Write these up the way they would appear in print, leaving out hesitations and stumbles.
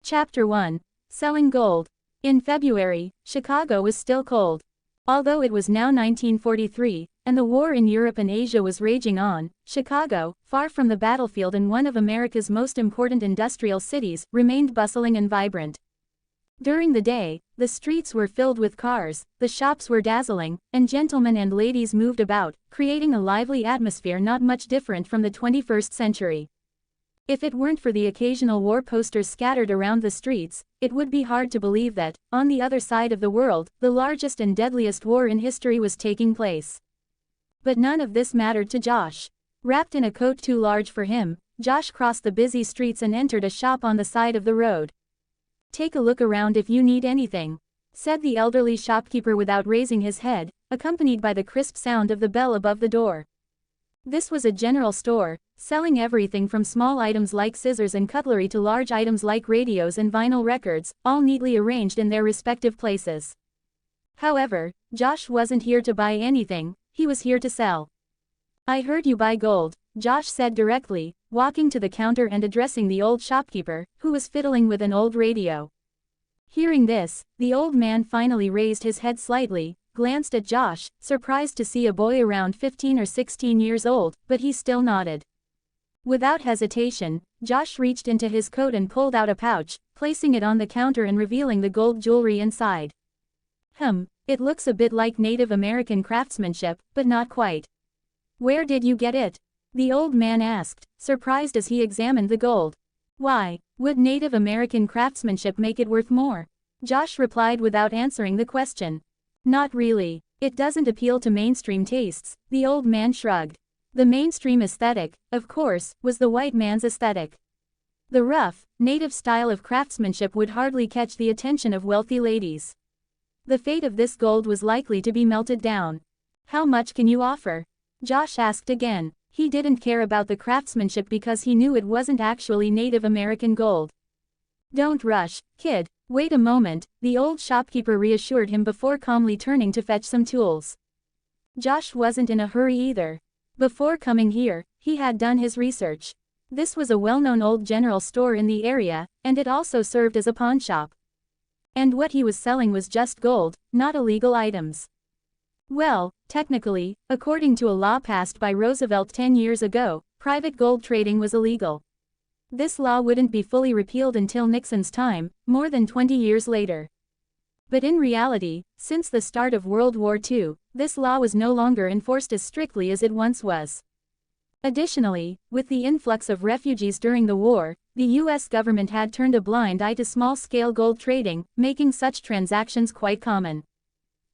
Chapter 1. Selling Gold. In February, Chicago was still cold. Although it was now 1943, and the war in Europe and Asia was raging on, Chicago, far from the battlefield and one of America's most important industrial cities, remained bustling and vibrant. During the day, the streets were filled with cars, the shops were dazzling, and gentlemen and ladies moved about, creating a lively atmosphere not much different from the 21st century. If it weren't for the occasional war posters scattered around the streets, it would be hard to believe that, on the other side of the world, the largest and deadliest war in history was taking place. But none of this mattered to Josh. Wrapped in a coat too large for him, Josh crossed the busy streets and entered a shop on the side of the road. "Take a look around if you need anything," said the elderly shopkeeper without raising his head, accompanied by the crisp sound of the bell above the door. This was a general store, selling everything from small items like scissors and cutlery to large items like radios and vinyl records, all neatly arranged in their respective places. However, Josh wasn't here to buy anything, he was here to sell. "I heard you buy gold," Josh said directly, walking to the counter and addressing the old shopkeeper, who was fiddling with an old radio. Hearing this, the old man finally raised his head slightly, glanced at Josh, surprised to see a boy around 15 or 16 years old, but he still nodded. Without hesitation, Josh reached into his coat and pulled out a pouch, placing it on the counter and revealing the gold jewelry inside. It looks a bit like Native American craftsmanship, but not quite." "Where did you get it?" the old man asked, surprised as he examined the gold. "Why, would Native American craftsmanship make it worth more?" Josh replied without answering the question. "Not really. It doesn't appeal to mainstream tastes," the old man shrugged. The mainstream aesthetic, of course, was the white man's aesthetic. The rough, native style of craftsmanship would hardly catch the attention of wealthy ladies. The fate of this gold was likely to be melted down. "How much can you offer?" Josh asked again. He didn't care about the craftsmanship because he knew it wasn't actually Native American gold. "Don't rush, kid. Wait a moment," the old shopkeeper reassured him before calmly turning to fetch some tools. Josh wasn't in a hurry either. Before coming here, he had done his research. This was a well-known old general store in the area, and it also served as a pawn shop. And what he was selling was just gold, not illegal items. Well, technically, according to a law passed by Roosevelt 10 years ago, private gold trading was illegal. This law wouldn't be fully repealed until Nixon's time, more than 20 years later. But in reality, since the start of World War II, this law was no longer enforced as strictly as it once was. Additionally, with the influx of refugees during the war, the U.S. government had turned a blind eye to small-scale gold trading, making such transactions quite common.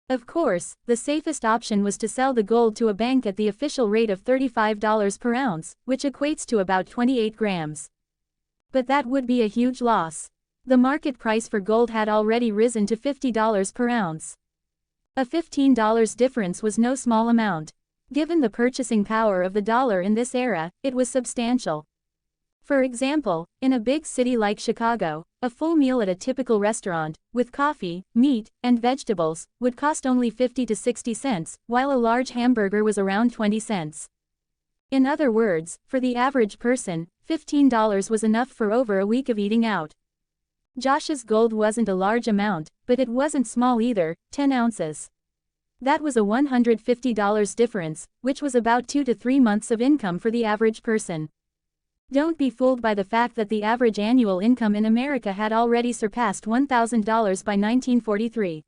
Of course, the safest option was to sell the gold to a bank at the official rate of $35 per ounce, which equates to about 28 grams. But that would be a huge loss. The market price for gold had already risen to $50 per ounce. A $15 difference was no small amount. Given the purchasing power of the dollar in this era, it was substantial. For example, in a big city like Chicago, a full meal at a typical restaurant, with coffee, meat, and vegetables, would cost only 50 to 60 cents, while a large hamburger was around 20 cents. In other words, for the average person, $15 was enough for over a week of eating out. Josh's gold wasn't a large amount, but it wasn't small either, 10 ounces. That was a $150 difference, which was about 2 to 3 months of income for the average person. Don't be fooled by the fact that the average annual income in America had already surpassed $1,000 by 1943.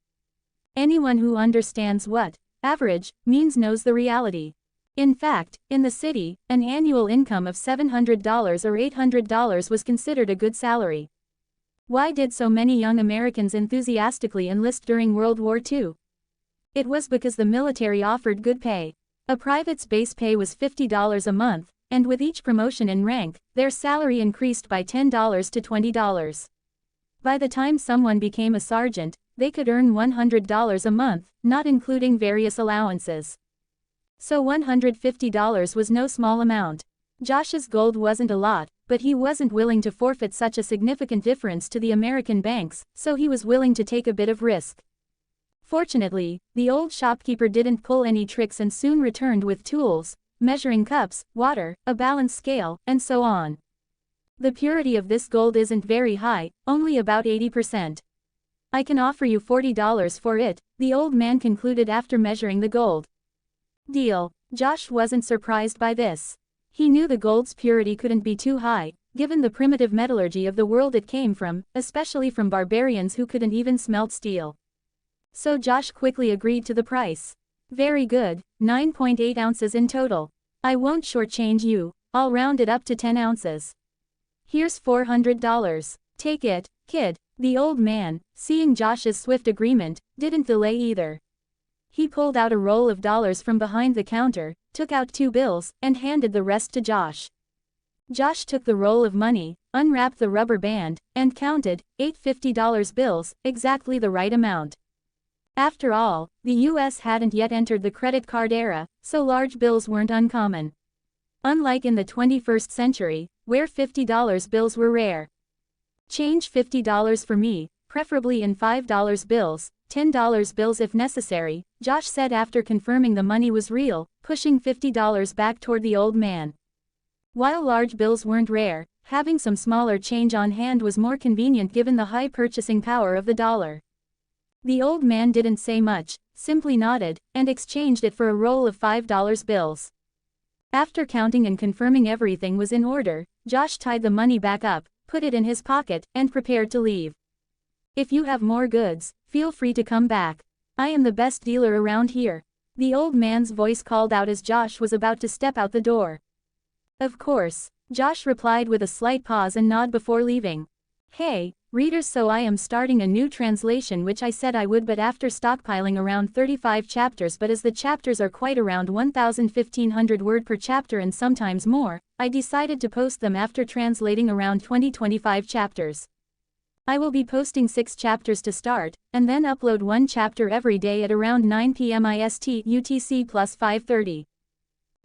Anyone who understands what average means knows the reality. In fact, in the city, an annual income of $700 or $800 was considered a good salary. Why did so many young Americans enthusiastically enlist during World War II? It was because the military offered good pay. A private's base pay was $50 a month, and with each promotion in rank, their salary increased by $10 to $20. By the time someone became a sergeant, they could earn $100 a month, not including various allowances. So $150 was no small amount. Josh's gold wasn't a lot, but he wasn't willing to forfeit such a significant difference to the American banks, so he was willing to take a bit of risk. Fortunately, the old shopkeeper didn't pull any tricks and soon returned with tools, measuring cups, water, a balance scale, and so on. The purity of this gold isn't very high, only about 80%. I can offer you $40 for it, the old man concluded after measuring the gold. Deal. Josh wasn't surprised by this. He knew the gold's purity couldn't be too high, given the primitive metallurgy of the world it came from, especially from barbarians who couldn't even smelt steel. So Josh quickly agreed to the price. Very good, 9.8 ounces in total. I won't shortchange you, I'll round it up to 10 ounces. Here's $400. Take it, kid. The old man, seeing Josh's swift agreement, didn't delay either. He pulled out a roll of dollars from behind the counter, took out 2 bills, and handed the rest to Josh. Josh took the roll of money, unwrapped the rubber band, and counted 8 $50 bills, exactly the right amount. After all, the US hadn't yet entered the credit card era, so large bills weren't uncommon. Unlike in the 21st century, where $50 bills were rare. Change $50 for me, preferably in $5 bills, $10 bills if necessary, Josh said after confirming the money was real, pushing $50 back toward the old man. While large bills weren't rare, having some smaller change on hand was more convenient given the high purchasing power of the dollar. The old man didn't say much, simply nodded, and exchanged it for a roll of $5 bills. After counting and confirming everything was in order, Josh tied the money back up, put it in his pocket, and prepared to leave. If you have more goods, feel free to come back. I am the best dealer around here. The old man's voice called out as Josh was about to step out the door. Of course, Josh replied with a slight pause and nod before leaving. Hey, readers, so I am starting a new translation which I said I would, but after stockpiling around 35 chapters, but as the chapters are quite around 1,500 word per chapter and sometimes more, I decided to post them after translating around 20-25 chapters. I will be posting 6 chapters to start, and then upload 1 chapter every day at around 9 p.m. IST UTC plus 5:30.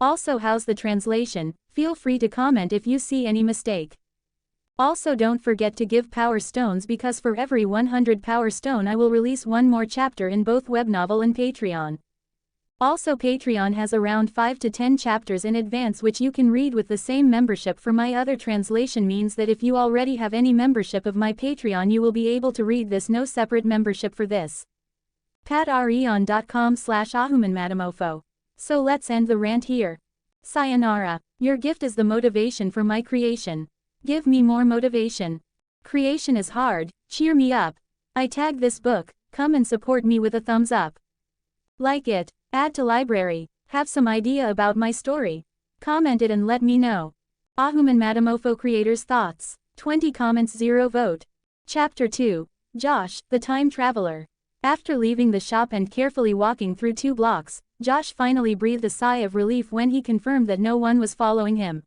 Also, how's the translation? Feel free to comment if you see any mistake. Also, don't forget to give power stones, because for every 100 power stone I will release 1 more chapter in both webnovel and Patreon. Also, Patreon has around 5 to 10 chapters in advance which you can read with the same membership. For my other translation means that if you already have any membership of my Patreon you will be able to read this, no separate membership for this. patreon.com/AHumanMadeMOFO. So let's end the rant here. Sayonara. Your gift is the motivation for my creation. Give me more motivation. Creation is hard, cheer me up. I tagged this book, come and support me with a thumbs up. Like it, add to library, have some idea about my story. Comment it and let me know. AHumanMadeMOFO creators' thoughts. 20 comments, 0 vote. Chapter 2. Josh, the Time Traveler. After leaving the shop and carefully walking through 2 blocks, Josh finally breathed a sigh of relief when he confirmed that no one was following him.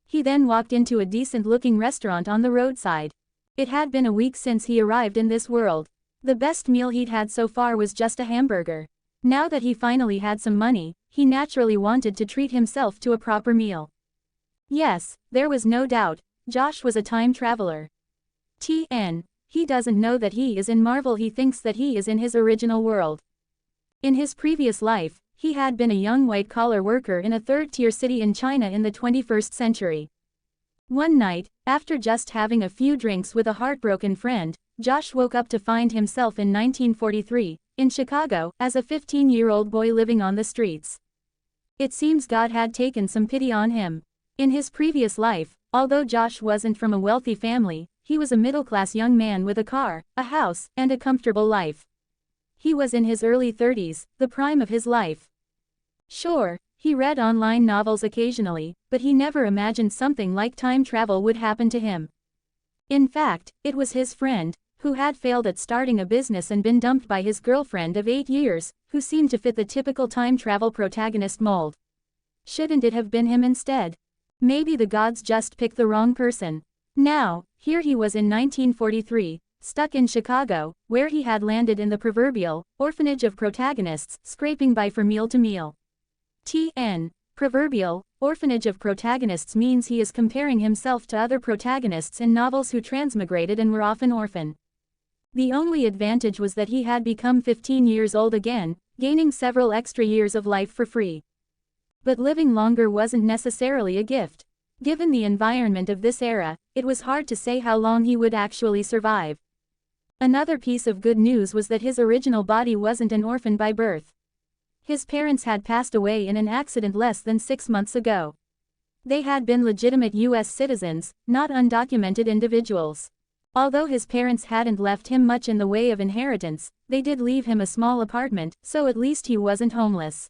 He then walked into a decent-looking restaurant on the roadside. It had been a week since he arrived in this world. The best meal he'd had so far was just a hamburger. Now that he finally had some money, he naturally wanted to treat himself to a proper meal. Yes, there was no doubt, Josh was a time traveler. TN. He doesn't know that he is in Marvel, he thinks that he is in his original world. In his previous life, he had been a young white-collar worker in a third-tier city in China in the 21st century. One night, after just having a few drinks with a heartbroken friend, Josh woke up to find himself in 1943, in Chicago, as a 15-year-old boy living on the streets. It seems God had taken some pity on him. In his previous life, although Josh wasn't from a wealthy family, he was a middle-class young man with a car, a house, and a comfortable life. He was in his early 30s, the prime of his life. Sure, he read online novels occasionally, but he never imagined something like time travel would happen to him. In fact, it was his friend, who had failed at starting a business and been dumped by his girlfriend of 8 years, who seemed to fit the typical time travel protagonist mold. Shouldn't it have been him instead? Maybe the gods just picked the wrong person. Now, here he was in 1943, stuck in Chicago, where he had landed in the proverbial orphanage of protagonists, scraping by for meal to meal. TN. Proverbial orphanage of protagonists means he is comparing himself to other protagonists in novels who transmigrated and were often orphan. The only advantage was that he had become 15 years old again, gaining several extra years of life for free. But living longer wasn't necessarily a gift. Given the environment of this era, it was hard to say how long he would actually survive. Another piece of good news was that his original body wasn't an orphan by birth. His parents had passed away in an accident less than 6 months ago. They had been legitimate U.S. citizens, not undocumented individuals. Although his parents hadn't left him much in the way of inheritance, they did leave him a small apartment, so at least he wasn't homeless.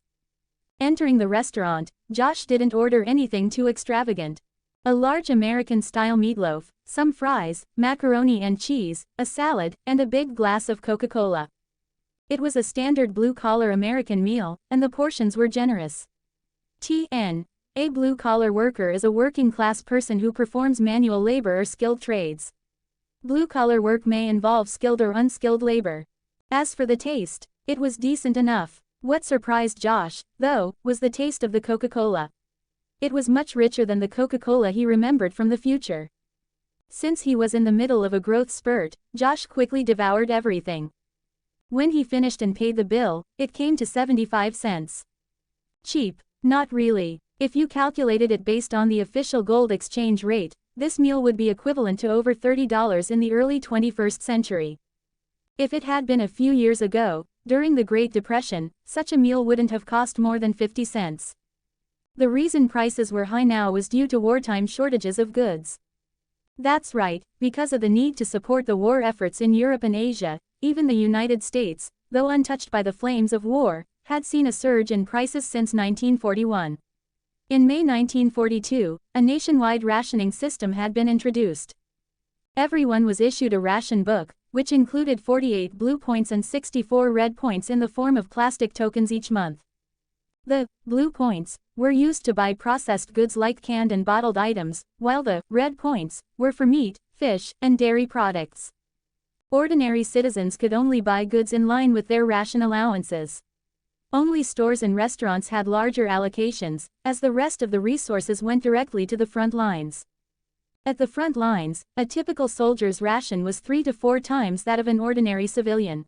Entering the restaurant, Josh didn't order anything too extravagant. A large American-style meatloaf, some fries, macaroni and cheese, a salad, and a big glass of Coca-Cola. It was a standard blue-collar American meal, and the portions were generous. T.N. A blue-collar worker is a working-class person who performs manual labor or skilled trades. Blue-collar work may involve skilled or unskilled labor. As for the taste, it was decent enough. What surprised Josh, though, was the taste of the Coca-Cola. It was much richer than the Coca-Cola he remembered from the future. Since he was in the middle of a growth spurt, Josh quickly devoured everything. When he finished and paid the bill, it came to 75 cents. Cheap? Not really. If you calculated it based on the official gold exchange rate, this meal would be equivalent to over $30 in the early 21st century. If it had been a few years ago, during the Great Depression, such a meal wouldn't have cost more than 50 cents. The reason prices were high now was due to wartime shortages of goods. That's right, because of the need to support the war efforts in Europe and Asia, even the United States, though untouched by the flames of war, had seen a surge in prices since 1941. In May 1942, a nationwide rationing system had been introduced. Everyone was issued a ration book, which included 48 blue points and 64 red points in the form of plastic tokens each month. The blue points were used to buy processed goods like canned and bottled items, while the red points were for meat, fish, and dairy products. Ordinary citizens could only buy goods in line with their ration allowances. Only stores and restaurants had larger allocations, as the rest of the resources went directly to the front lines. At the front lines, a typical soldier's ration was 3 to 4 times that of an ordinary civilian.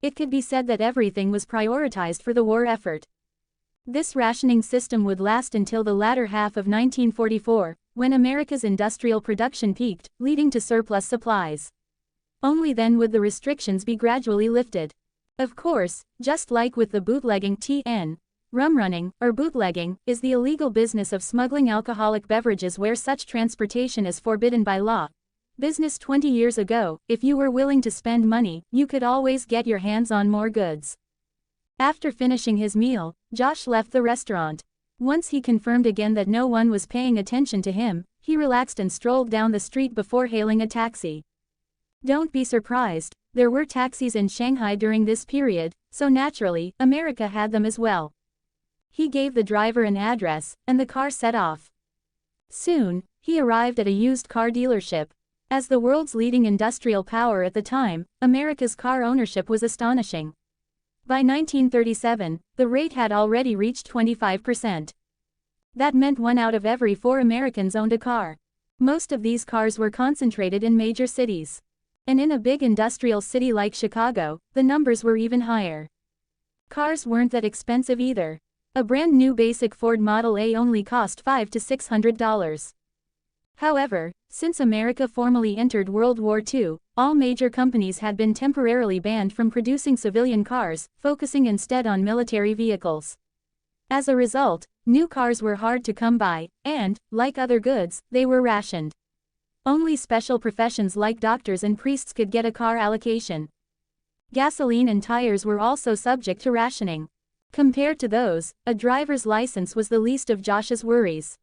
It could be said that everything was prioritized for the war effort. This rationing system would last until the latter half of 1944, when America's industrial production peaked, leading to surplus supplies. Only then would the restrictions be gradually lifted. Of course, just like with the bootlegging TN, rum running, or bootlegging, is the illegal business of smuggling alcoholic beverages where such transportation is forbidden by law. Business 20 years ago, if you were willing to spend money, you could always get your hands on more goods. After finishing his meal, Josh left the restaurant. Once he confirmed again that no one was paying attention to him, he relaxed and strolled down the street before hailing a taxi. Don't be surprised, there were taxis in Shanghai during this period, so naturally, America had them as well. He gave the driver an address, and the car set off. Soon, he arrived at a used car dealership. As the world's leading industrial power at the time, America's car ownership was astonishing. By 1937, the rate had already reached 25%. That meant 1 out of every 4 Americans owned a car. Most of these cars were concentrated in major cities. And in a big industrial city like Chicago, the numbers were even higher. Cars weren't that expensive either. A brand new basic Ford Model A only cost $500 to $600. However, since America formally entered World War II, all major companies had been temporarily banned from producing civilian cars, focusing instead on military vehicles. As a result, new cars were hard to come by, and, like other goods, they were rationed. Only special professions like doctors and priests could get a car allocation. Gasoline and tires were also subject to rationing. Compared to those, a driver's license was the least of Josh's worries.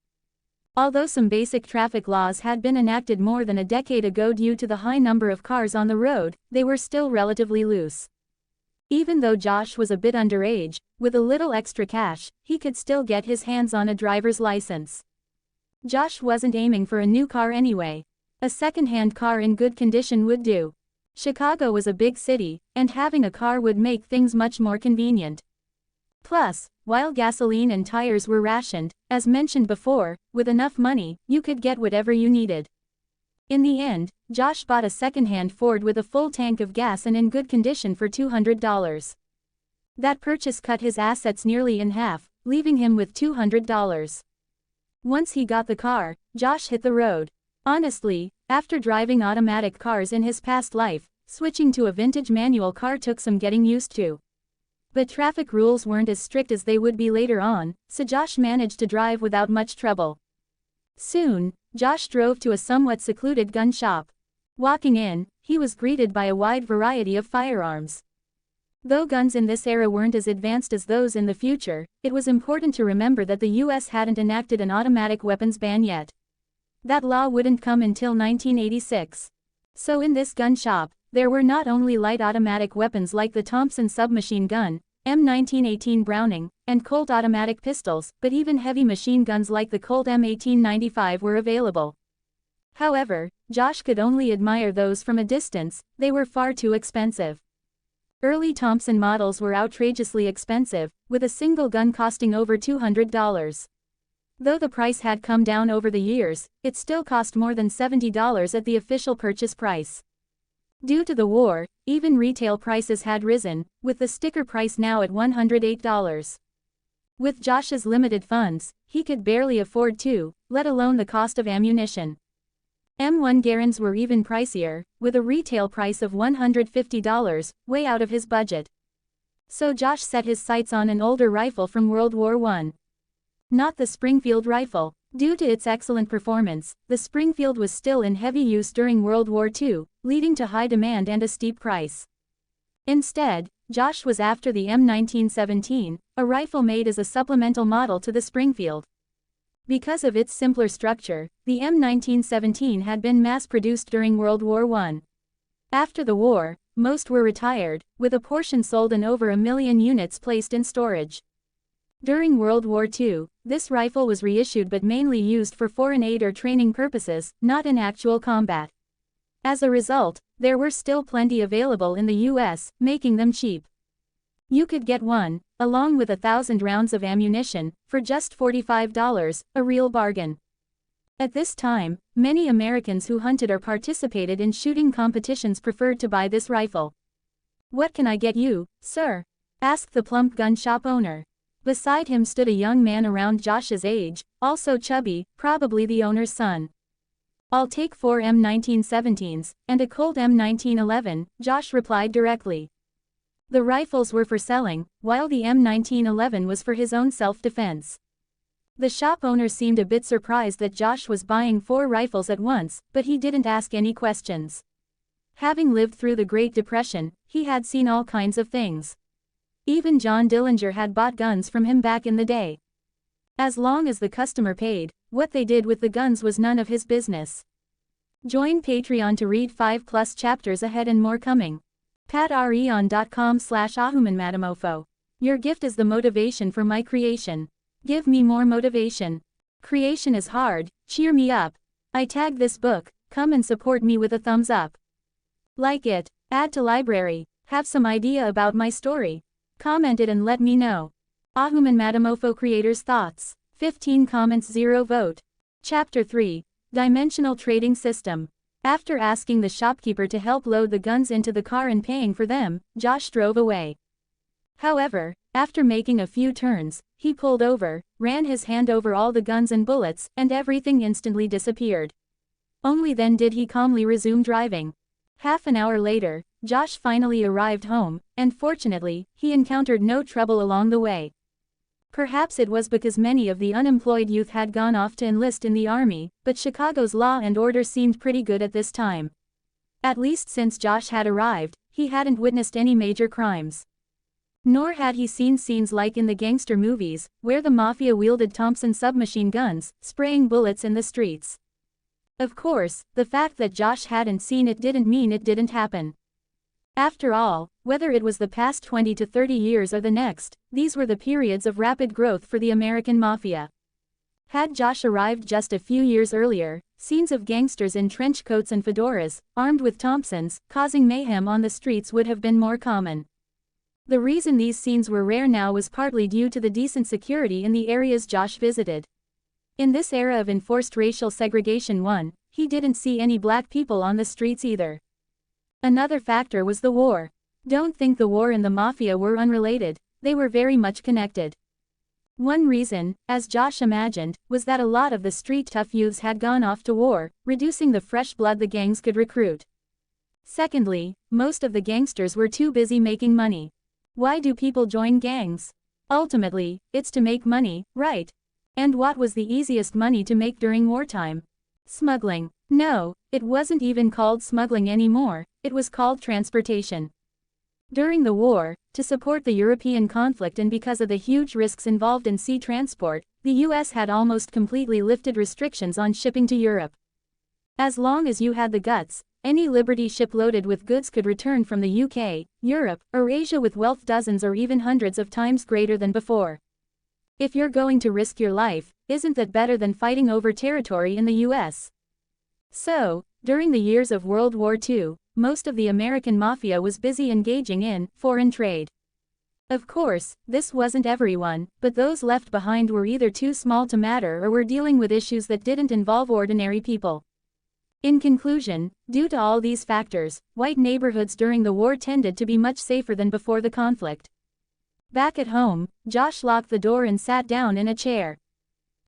Although some basic traffic laws had been enacted more than a decade ago due to the high number of cars on the road, they were still relatively loose. Even though Josh was a bit underage, with a little extra cash, he could still get his hands on a driver's license. Josh wasn't aiming for a new car anyway. A second-hand car in good condition would do. Chicago was a big city, and having a car would make things much more convenient. Plus, while gasoline and tires were rationed, as mentioned before, with enough money, you could get whatever you needed. In the end, Josh bought a second-hand Ford with a full tank of gas and in good condition for $200. That purchase cut his assets nearly in half, leaving him with $200. Once he got the car, Josh hit the road. Honestly, after driving automatic cars in his past life, switching to a vintage manual car took some getting used to. But traffic rules weren't as strict as they would be later on, so Josh managed to drive without much trouble. Soon, Josh drove to a somewhat secluded gun shop. Walking in, he was greeted by a wide variety of firearms. Though guns in this era weren't as advanced as those in the future, it was important to remember that the US hadn't enacted an automatic weapons ban yet. That law wouldn't come until 1986. So in this gun shop, there were not only light automatic weapons like the Thompson submachine gun, M1918 Browning, and Colt automatic pistols, but even heavy machine guns like the Colt M1895 were available. However, Josh could only admire those from a distance, they were far too expensive. Early Thompson models were outrageously expensive, with a single gun costing over $200. Though the price had come down over the years, it still cost more than $70 at the official purchase price. Due to the war, even retail prices had risen, with the sticker price now at $108. With Josh's limited funds, he could barely afford to, let alone the cost of ammunition. M1 Garands were even pricier, with a retail price of $150, way out of his budget. So Josh set his sights on an older rifle from World War I. Not the Springfield rifle. Due to its excellent performance, the Springfield was still in heavy use during World War II, leading to high demand and a steep price. Instead, Josh was after the M1917, a rifle made as a supplemental model to the Springfield. Because of its simpler structure, the M1917 had been mass-produced during World War I. After the war, most were retired, with a portion sold and over 1 million units placed in storage. During World War II, this rifle was reissued but mainly used for foreign aid or training purposes, not in actual combat. As a result, there were still plenty available in the US, making them cheap. You could get one, along with 1,000 rounds of ammunition, for just $45, a real bargain. At this time, many Americans who hunted or participated in shooting competitions preferred to buy this rifle. "What can I get you, sir?" asked the plump gun shop owner. Beside him stood a young man around Josh's age, also chubby, probably the owner's son. "I'll take 4 M1917s, and a Colt M1911, Josh replied directly. The rifles were for selling, while the M1911 was for his own self-defense. The shop owner seemed a bit surprised that Josh was buying 4 rifles at once, but he didn't ask any questions. Having lived through the Great Depression, he had seen all kinds of things. Even John Dillinger had bought guns from him back in the day. As long as the customer paid, what they did with the guns was none of his business. Join Patreon to read 5+ chapters ahead and more coming. patreon.com/AHumanMadeMOFO. Your gift is the motivation for my creation. Give me more motivation. Creation is hard, cheer me up. I tagged this book, come and support me with a thumbs up. Like it, add to library, have some idea about my story. Comment it and let me know. AHumanMadeMOFO creators' thoughts. 15 comments 0 vote. Chapter 3. Dimensional Trading System. After asking the shopkeeper to help load the guns into the car and paying for them, Josh drove away. However, after making a few turns, he pulled over, ran his hand over all the guns and bullets, and everything instantly disappeared. Only then did he calmly resume driving. Half an hour later, Josh finally arrived home, and fortunately, he encountered no trouble along the way. Perhaps it was because many of the unemployed youth had gone off to enlist in the army, but Chicago's law and order seemed pretty good at this time. At least since Josh had arrived, he hadn't witnessed any major crimes. Nor had he seen scenes like in the gangster movies, where the mafia wielded Thompson submachine guns, spraying bullets in the streets. Of course, the fact that Josh hadn't seen it didn't mean it didn't happen. After all, whether it was the past 20 to 30 years or the next, these were the periods of rapid growth for the American mafia. Had Josh arrived just a few years earlier, scenes of gangsters in trench coats and fedoras, armed with Thompsons, causing mayhem on the streets would have been more common. The reason these scenes were rare now was partly due to the decent security in the areas Josh visited. In this era of enforced racial segregation, he didn't see any black people on the streets either. Another factor was the war. Don't think the war and the mafia were unrelated, they were very much connected. One reason, as Josh imagined, was that a lot of the street-tough youths had gone off to war, reducing the fresh blood the gangs could recruit. Secondly, most of the gangsters were too busy making money. Why do people join gangs? Ultimately, it's to make money, right? And what was the easiest money to make during wartime? Smuggling. No, it wasn't even called smuggling anymore, it was called transportation. During the war, to support the European conflict and because of the huge risks involved in sea transport, the US had almost completely lifted restrictions on shipping to Europe. As long as you had the guts, any Liberty ship loaded with goods could return from the UK, Europe, or Asia with wealth dozens or even hundreds of times greater than before. If you're going to risk your life, isn't that better than fighting over territory in the US? So, during the years of World War II, most of the American mafia was busy engaging in foreign trade. Of course, this wasn't everyone, but those left behind were either too small to matter or were dealing with issues that didn't involve ordinary people. In conclusion, due to all these factors, white neighborhoods during the war tended to be much safer than before the conflict. Back at home, Josh locked the door and sat down in a chair.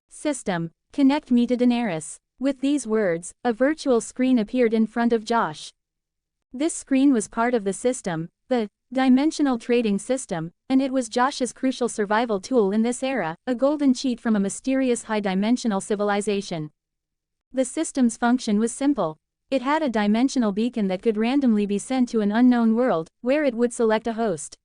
System, connect me to Daenerys. With these words, a virtual screen appeared in front of Josh. This screen was part of the system, the dimensional trading system, and it was Josh's crucial survival tool in this era, a golden cheat from a mysterious high-dimensional civilization. The system's function was simple. It had a dimensional beacon that could randomly be sent to an unknown world, where it would select a host.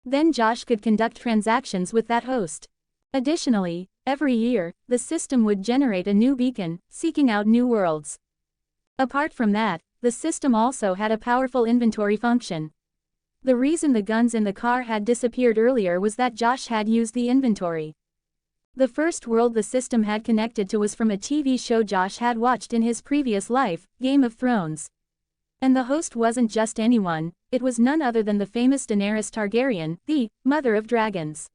Then Josh could conduct transactions with that host. Additionally, every year, the system would generate a new beacon, seeking out new worlds. Apart from that, the system also had a powerful inventory function. The reason the guns in the car had disappeared earlier was that Josh had used the inventory. The first world the system had connected to was from a TV show Josh had watched in his previous life, Game of Thrones. And the host wasn't just anyone, it was none other than the famous Daenerys Targaryen, the Mother of Dragons.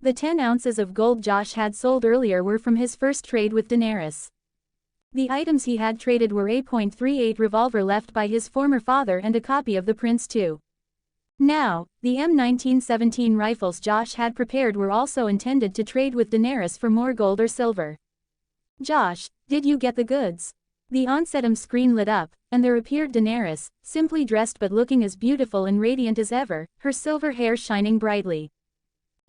The 10 ounces of gold Josh had sold earlier were from his first trade with Daenerys. The items he had traded were a .38 revolver left by his former father and a copy of the Prince II. Now, the M1917 rifles Josh had prepared were also intended to trade with Daenerys for more gold or silver. Josh, did you get the goods? The on-setting screen lit up, and there appeared Daenerys, simply dressed but looking as beautiful and radiant as ever, her silver hair shining brightly.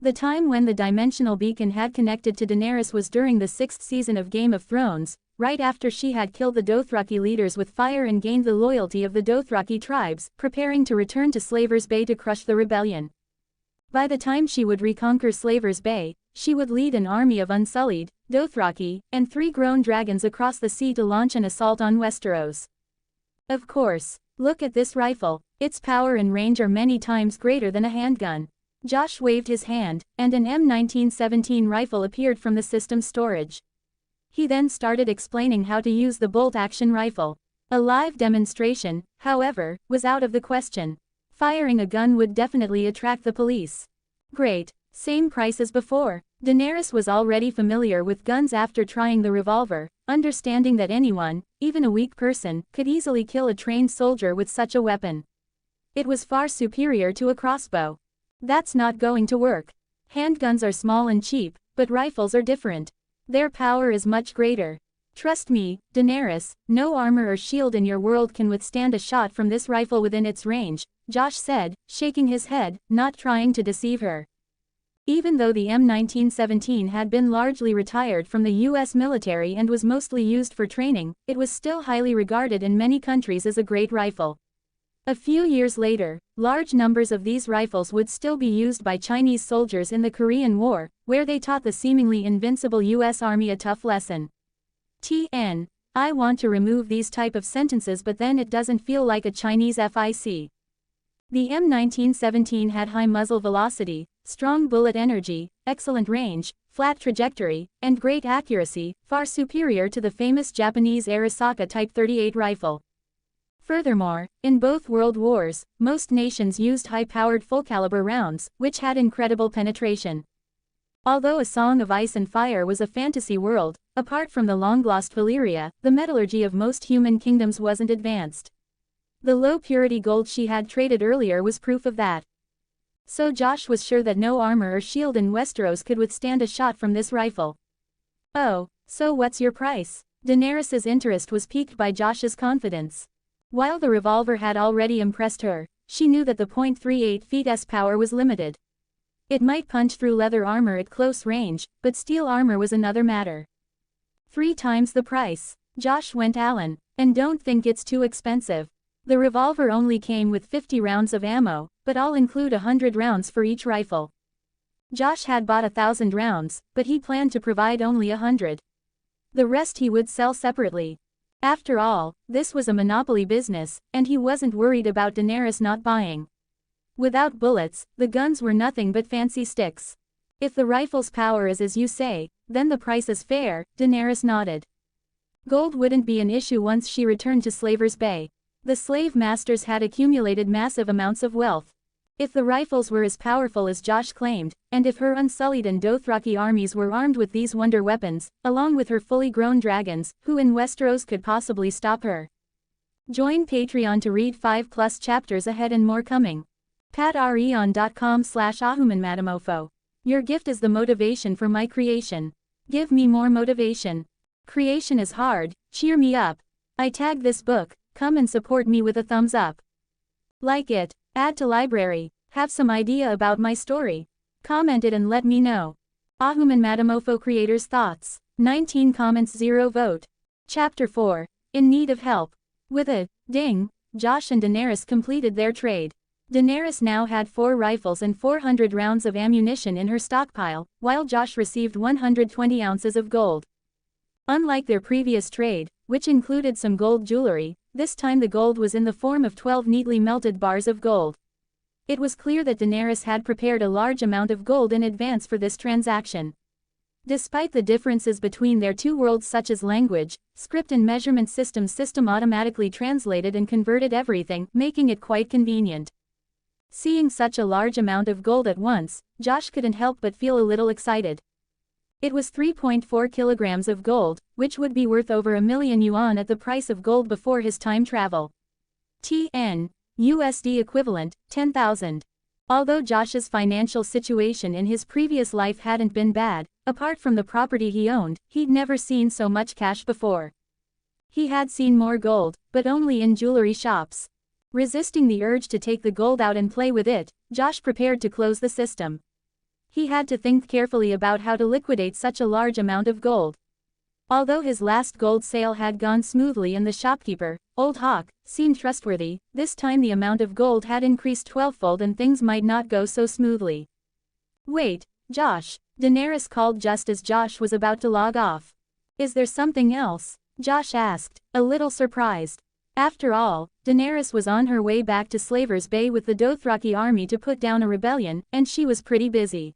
The time when the dimensional beacon had connected to Daenerys was during the 6th season of Game of Thrones, right after she had killed the Dothraki leaders with fire and gained the loyalty of the Dothraki tribes, preparing to return to Slaver's Bay to crush the rebellion. By the time she would reconquer Slaver's Bay, she would lead an army of Unsullied, Dothraki, and 3 grown dragons across the sea to launch an assault on Westeros. Of course, look at this rifle, its power and range are many times greater than a handgun. Josh waved his hand, and an M1917 rifle appeared from the system's storage. He then started explaining how to use the bolt-action rifle. A live demonstration, however, was out of the question. Firing a gun would definitely attract the police. Great, same price as before. Daenerys was already familiar with guns after trying the revolver, understanding that anyone, even a weak person, could easily kill a trained soldier with such a weapon. It was far superior to a crossbow. That's not going to work. Handguns are small and cheap, but rifles are different. Their power is much greater. Trust me, Daenerys, no armor or shield in your world can withstand a shot from this rifle within its range, Josh said, shaking his head, not trying to deceive her. Even though the M1917 had been largely retired from the US military and was mostly used for training, it was still highly regarded in many countries as a great rifle. A few years later, large numbers of these rifles would still be used by Chinese soldiers in the Korean War, where they taught the seemingly invincible US Army a tough lesson. I want to remove these type of sentences, but then it doesn't feel like a Chinese FIC. The M1917 had high muzzle velocity, strong bullet energy, excellent range, flat trajectory, and great accuracy, far superior to the famous Japanese Arisaka Type 38 rifle. Furthermore, in both world wars, most nations used high-powered full-caliber rounds, which had incredible penetration. Although A Song of Ice and Fire was a fantasy world, apart from the long-lost Valyria, the metallurgy of most human kingdoms wasn't advanced. The low-purity gold she had traded earlier was proof of that. So Josh was sure that no armor or shield in Westeros could withstand a shot from this rifle. "Oh, so what's your price?" Daenerys's interest was piqued by Josh's confidence. While the revolver had already impressed her, she knew that the .38 feet's power was limited. It might punch through leather armor at close range, but steel armor was another matter. 3 times the price. Josh went Allen. And don't think it's too expensive. The revolver only came with 50 rounds of ammo, but I'll include 100 rounds for each rifle. Josh had bought 1,000 rounds, but he planned to provide only 100. The rest he would sell separately. After all, this was a monopoly business, and he wasn't worried about Daenerys not buying. Without bullets, the guns were nothing but fancy sticks. If the rifle's power is as you say, then the price is fair, Daenerys nodded. Gold wouldn't be an issue once she returned to Slaver's Bay. The slave masters had accumulated massive amounts of wealth. If the rifles were as powerful as Josh claimed, and if her unsullied and Dothraki armies were armed with these wonder weapons, along with her fully grown dragons, who in Westeros could possibly stop her? Join Patreon to read 5+ chapters ahead and more coming. patreon.com/AHumanMadeMOFO. Your gift is the motivation for my creation. Give me more motivation. Creation is hard, cheer me up. I tag this book, come and support me with a thumbs up. Like it, add to library, have some idea about my story. Comment it and let me know. AHumanMadeMOFO creators' thoughts. 19 comments 0 vote. Chapter 4. In need of help. With a ding, Josh and Daenerys completed their trade. Daenerys now had 4 rifles and 400 rounds of ammunition in her stockpile, while Josh received 120 ounces of gold. Unlike their previous trade, which included some gold jewelry, this time the gold was in the form of 12 neatly melted bars of gold. It was clear that Daenerys had prepared a large amount of gold in advance for this transaction. Despite the differences between their two worlds such as language, script and measurement systems, system automatically translated and converted everything, making it quite convenient. Seeing such a large amount of gold at once, Josh couldn't help but feel a little excited. It was 3.4 kilograms of gold, which would be worth over $1,000,000 yuan at the price of gold before his time travel. TN. USD equivalent, 10,000. Although Josh's financial situation in his previous life hadn't been bad, apart from the property he owned, he'd never seen so much cash before. He had seen more gold, but only in jewelry shops. Resisting the urge to take the gold out and play with it, Josh prepared to close the system. He had to think carefully about how to liquidate such a large amount of gold. Although his last gold sale had gone smoothly and the shopkeeper, Old Hawk, seemed trustworthy, this time the amount of gold had increased 12-fold and things might not go so smoothly. "Wait, Josh," Daenerys called just as Josh was about to log off. "Is there something else?" Josh asked, a little surprised. After all, Daenerys was on her way back to Slaver's Bay with the Dothraki army to put down a rebellion, and she was pretty busy.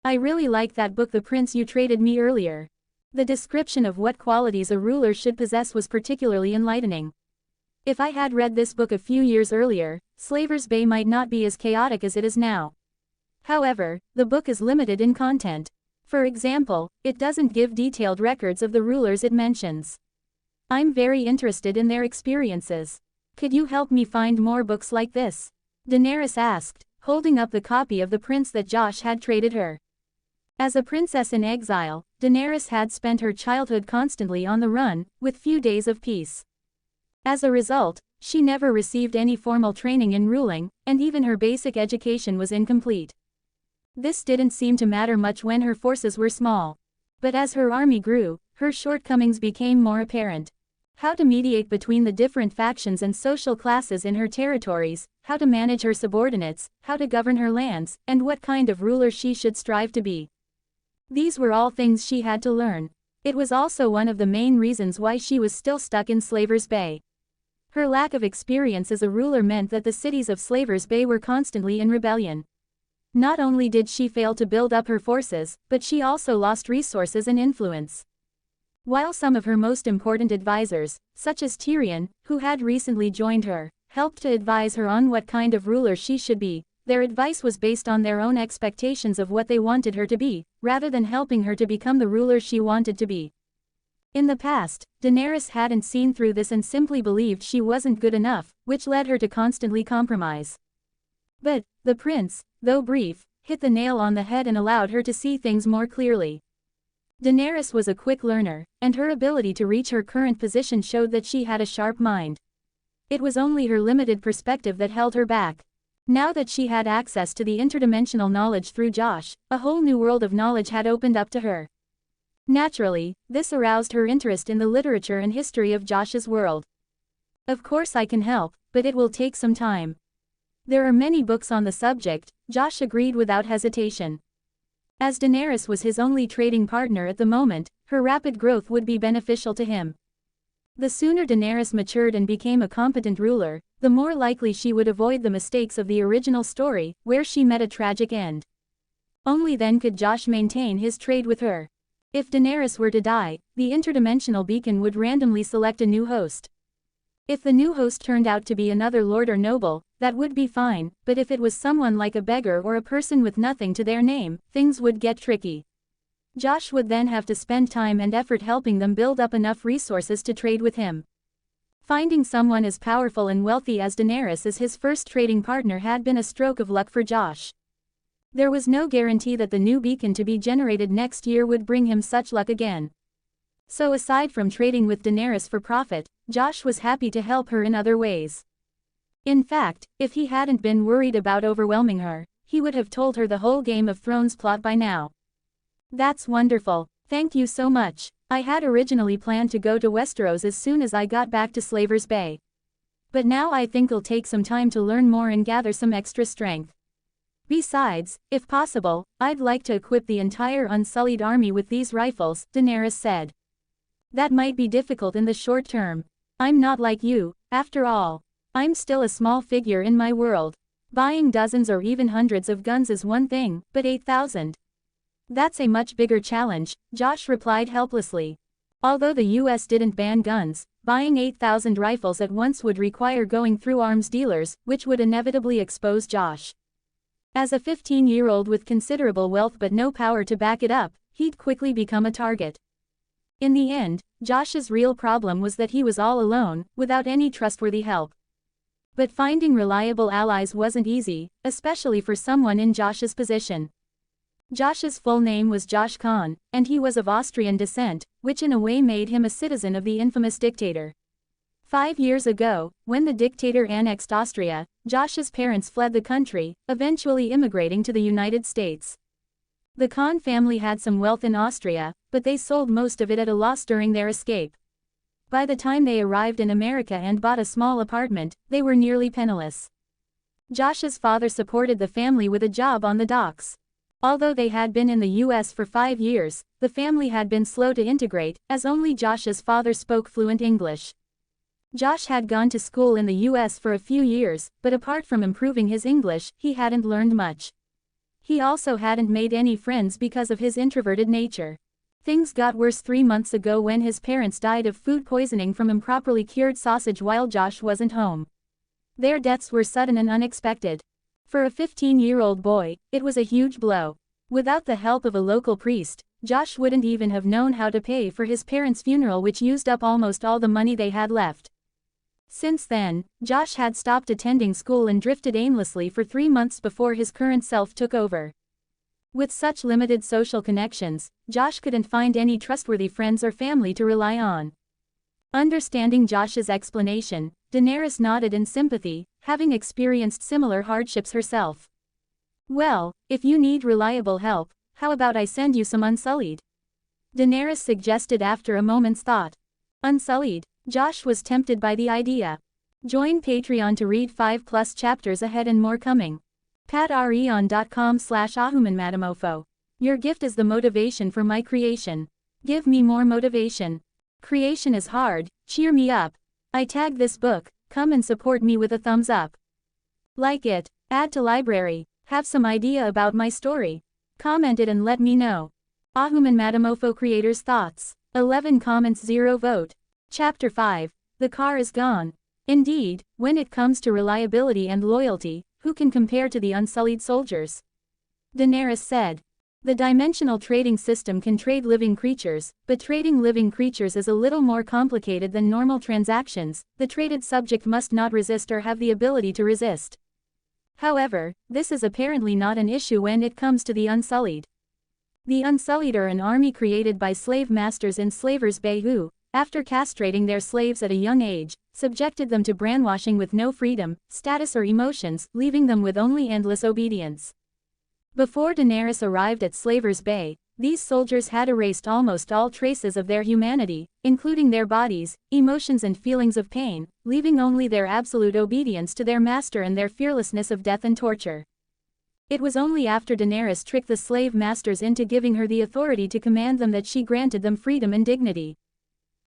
"I really like that book, The Prince you traded me earlier. The description of what qualities a ruler should possess was particularly enlightening. If I had read this book a few years earlier, Slaver's Bay might not be as chaotic as it is now. However, the book is limited in content. For example, it doesn't give detailed records of the rulers it mentions. I'm very interested in their experiences. Could you help me find more books like this?" Daenerys asked, holding up the copy of The Prince that Josh had traded her. As a princess in exile, Daenerys had spent her childhood constantly on the run, with few days of peace. As a result, she never received any formal training in ruling, and even her basic education was incomplete. This didn't seem to matter much when her forces were small. But as her army grew, her shortcomings became more apparent. How to mediate between the different factions and social classes in her territories, how to manage her subordinates, how to govern her lands, and what kind of ruler she should strive to be. These were all things she had to learn. It was also one of the main reasons why she was still stuck in Slaver's Bay. Her lack of experience as a ruler meant that the cities of Slaver's Bay were constantly in rebellion. Not only did she fail to build up her forces, but she also lost resources and influence. While some of her most important advisors, such as Tyrion, who had recently joined her, helped to advise her on what kind of ruler she should be, their advice was based on their own expectations of what they wanted her to be, rather than helping her to become the ruler she wanted to be. In the past, Daenerys hadn't seen through this and simply believed she wasn't good enough, which led her to constantly compromise. But, the prince, though brief, hit the nail on the head and allowed her to see things more clearly. Daenerys was a quick learner, and her ability to reach her current position showed that she had a sharp mind. It was only her limited perspective that held her back. Now that she had access to the interdimensional knowledge through Josh, a whole new world of knowledge had opened up to her. Naturally, this aroused her interest in the literature and history of Josh's world. Of course I can help, but it will take some time. There are many books on the subject, Josh agreed without hesitation. As Daenerys was his only trading partner at the moment, her rapid growth would be beneficial to him. The sooner Daenerys matured and became a competent ruler, the more likely she would avoid the mistakes of the original story, where she met a tragic end. Only then could Josh maintain his trade with her. If Daenerys were to die, the interdimensional beacon would randomly select a new host. If the new host turned out to be another lord or noble, that would be fine, but if it was someone like a beggar or a person with nothing to their name, things would get tricky. Josh would then have to spend time and effort helping them build up enough resources to trade with him. Finding someone as powerful and wealthy as Daenerys as his first trading partner had been a stroke of luck for Josh. There was no guarantee that the new beacon to be generated next year would bring him such luck again. So aside from trading with Daenerys for profit, Josh was happy to help her in other ways. In fact, if he hadn't been worried about overwhelming her, he would have told her the whole Game of Thrones plot by now. That's wonderful, thank you so much. I had originally planned to go to Westeros as soon as I got back to Slaver's Bay. But now I think it'll take some time to learn more and gather some extra strength. Besides, if possible, I'd like to equip the entire Unsullied army with these rifles, Daenerys said. That might be difficult in the short term. I'm not like you, after all. I'm still a small figure in my world. Buying dozens or even hundreds of guns is one thing, but 8,000. That's a much bigger challenge, Josh replied helplessly. Although the US didn't ban guns, buying 8,000 rifles at once would require going through arms dealers, which would inevitably expose Josh. As a 15-year-old with considerable wealth but no power to back it up, he'd quickly become a target. In the end, Josh's real problem was that he was all alone, without any trustworthy help. But finding reliable allies wasn't easy, especially for someone in Josh's position. Josh's full name was Josh Khan, and he was of Austrian descent, which in a way made him a citizen of the infamous dictator. 5 years ago, when the dictator annexed Austria, Josh's parents fled the country, eventually immigrating to the United States. The Khan family had some wealth in Austria, but they sold most of it at a loss during their escape. By the time they arrived in America and bought a small apartment, they were nearly penniless. Josh's father supported the family with a job on the docks. Although they had been in the US for 5 years, the family had been slow to integrate, as only Josh's father spoke fluent English. Josh had gone to school in the US for a few years, but apart from improving his English, he hadn't learned much. He also hadn't made any friends because of his introverted nature. Things got worse 3 months ago when his parents died of food poisoning from improperly cured sausage while Josh wasn't home. Their deaths were sudden and unexpected. For a 15-year-old boy, it was a huge blow. Without the help of a local priest, Josh wouldn't even have known how to pay for his parents' funeral, which used up almost all the money they had left. Since then, Josh had stopped attending school and drifted aimlessly for 3 months before his current self took over. With such limited social connections, Josh couldn't find any trustworthy friends or family to rely on. Understanding Josh's explanation, Daenerys nodded in sympathy, having experienced similar hardships herself. Well, if you need reliable help, how about I send you some Unsullied? Daenerys suggested after a moment's thought. Unsullied? Josh was tempted by the idea. Join Patreon to read 5+ chapters ahead and more coming. patreon.com/AHumanMadeMOFO. Your gift is the motivation for my creation. Give me more motivation. Creation is hard, cheer me up. I tagged this book, come and support me with a thumbs up. Like it, add to library, have some idea about my story. Comment it and let me know. AHumanMadeMOFO creators' thoughts. 11 comments 0 vote. Chapter 5. The car is gone. Indeed, when it comes to reliability and loyalty, who can compare to the Unsullied soldiers? Daenerys said. The dimensional trading system can trade living creatures, but trading living creatures is a little more complicated than normal transactions. The traded subject must not resist or have the ability to resist. However, this is apparently not an issue when it comes to the Unsullied. The Unsullied are an army created by slave masters in Slavers Bay who, after castrating their slaves at a young age, subjected them to brainwashing with no freedom, status or emotions, leaving them with only endless obedience. Before Daenerys arrived at Slavers Bay, these soldiers had erased almost all traces of their humanity, including their bodies, emotions and feelings of pain, leaving only their absolute obedience to their master and their fearlessness of death and torture. It was only after Daenerys tricked the slave masters into giving her the authority to command them that she granted them freedom and dignity.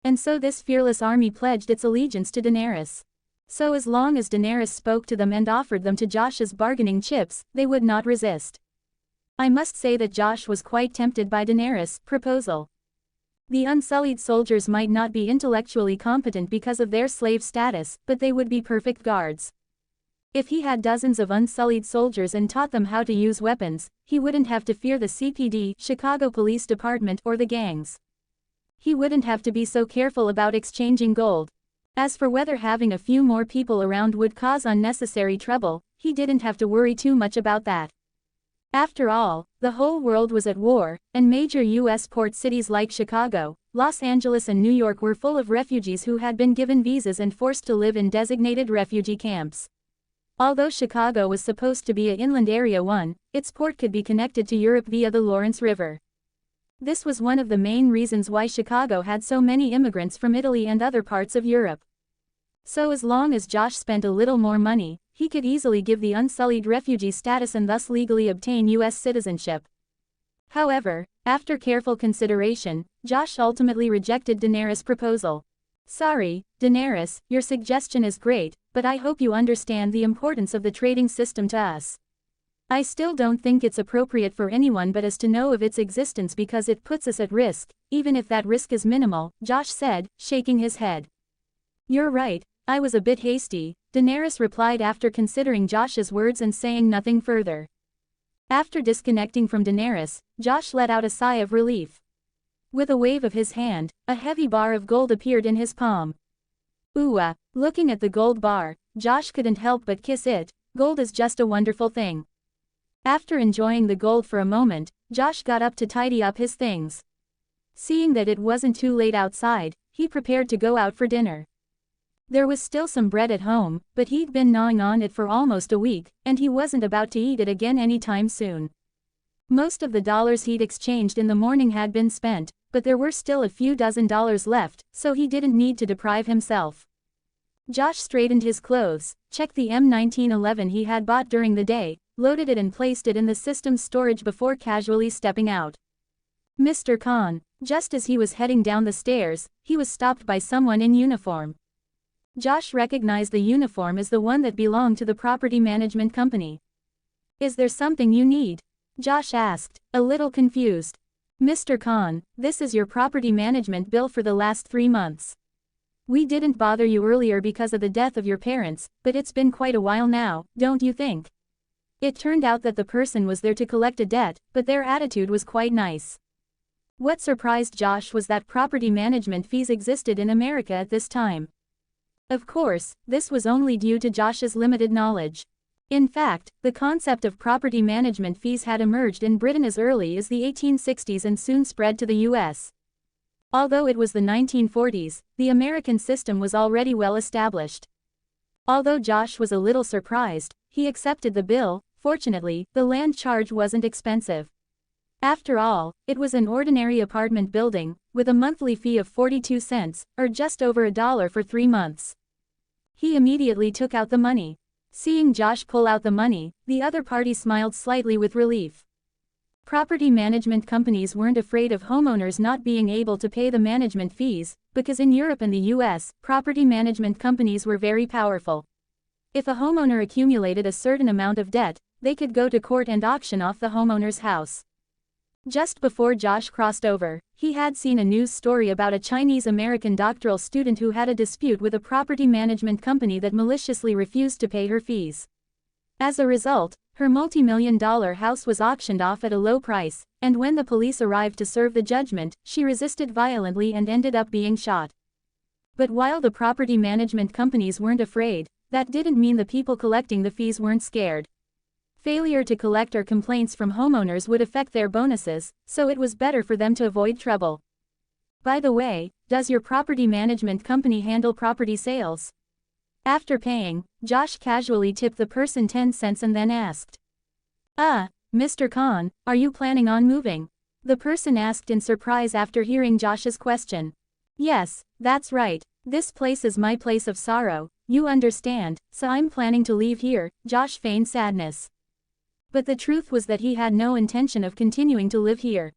And so this fearless army pledged its allegiance to Daenerys. So as long as Daenerys spoke to them and offered them to Josh's bargaining chips, they would not resist. I must say that Josh was quite tempted by Daenerys' proposal. The Unsullied soldiers might not be intellectually competent because of their slave status, but they would be perfect guards. If he had dozens of Unsullied soldiers and taught them how to use weapons, he wouldn't have to fear the CPD, Chicago Police Department, or the gangs. He wouldn't have to be so careful about exchanging gold. As for whether having a few more people around would cause unnecessary trouble, he didn't have to worry too much about that. After all, the whole world was at war, and major U.S. port cities like Chicago, Los Angeles and New York were full of refugees who had been given visas and forced to live in designated refugee camps. Although Chicago was supposed to be an inland area one, its port could be connected to Europe via the Lawrence River. This was one of the main reasons why Chicago had so many immigrants from Italy and other parts of Europe. So as long as Josh spent a little more money, he could easily give the Unsullied refugee status and thus legally obtain U.S. citizenship. However, after careful consideration, Josh ultimately rejected Daenerys' proposal. Sorry, Daenerys, your suggestion is great, but I hope you understand the importance of the trading system to us. I still don't think it's appropriate for anyone but us to know of its existence because it puts us at risk, even if that risk is minimal, Josh said, shaking his head. You're right, I was a bit hasty, Daenerys replied after considering Josh's words and saying nothing further. After disconnecting from Daenerys, Josh let out a sigh of relief. With a wave of his hand, a heavy bar of gold appeared in his palm. Ooh, looking at the gold bar, Josh couldn't help but kiss it. Gold is just a wonderful thing. After enjoying the gold for a moment, Josh got up to tidy up his things. Seeing that it wasn't too late outside, he prepared to go out for dinner. There was still some bread at home, but he'd been gnawing on it for almost a week, and he wasn't about to eat it again anytime soon. Most of the dollars he'd exchanged in the morning had been spent, but there were still a few dozen dollars left, so he didn't need to deprive himself. Josh straightened his clothes, checked the M1911 he had bought during the day, loaded it and placed it in the system's storage before casually stepping out. Mr. Khan, just as he was heading down the stairs, he was stopped by someone in uniform. Josh recognized the uniform as the one that belonged to the property management company. Is there something you need? Josh asked, a little confused. Mr. Khan, this is your property management bill for the last 3 months. We didn't bother you earlier because of the death of your parents, but it's been quite a while now, don't you think? It turned out that the person was there to collect a debt, but their attitude was quite nice. What surprised Josh was that property management fees existed in America at this time. Of course, this was only due to Josh's limited knowledge. In fact, the concept of property management fees had emerged in Britain as early as the 1860s and soon spread to the US. Although it was the 1940s, the American system was already well established. Although Josh was a little surprised, he accepted the bill. Fortunately, the land charge wasn't expensive. After all, it was an ordinary apartment building, with a monthly fee of 42 cents, or just over $1 for 3 months. He immediately took out the money. Seeing Josh pull out the money, the other party smiled slightly with relief. Property management companies weren't afraid of homeowners not being able to pay the management fees, because in Europe and the US, property management companies were very powerful. If a homeowner accumulated a certain amount of debt, they could go to court and auction off the homeowner's house. Just before Josh crossed over, he had seen a news story about a Chinese-American doctoral student who had a dispute with a property management company that maliciously refused to pay her fees. As a result, her multi-million-dollar house was auctioned off at a low price, and when the police arrived to serve the judgment, she resisted violently and ended up being shot. But while the property management companies weren't afraid, that didn't mean the people collecting the fees weren't scared. Failure to collect or complaints from homeowners would affect their bonuses, so it was better for them to avoid trouble. By the way, does your property management company handle property sales? After paying, Josh casually tipped the person 10 cents and then asked, Mr. Khan, are you planning on moving? The person asked in surprise after hearing Josh's question. Yes, that's right. This place is my place of sorrow, you understand, so I'm planning to leave here, Josh feigned sadness. But the truth was that he had no intention of continuing to live here.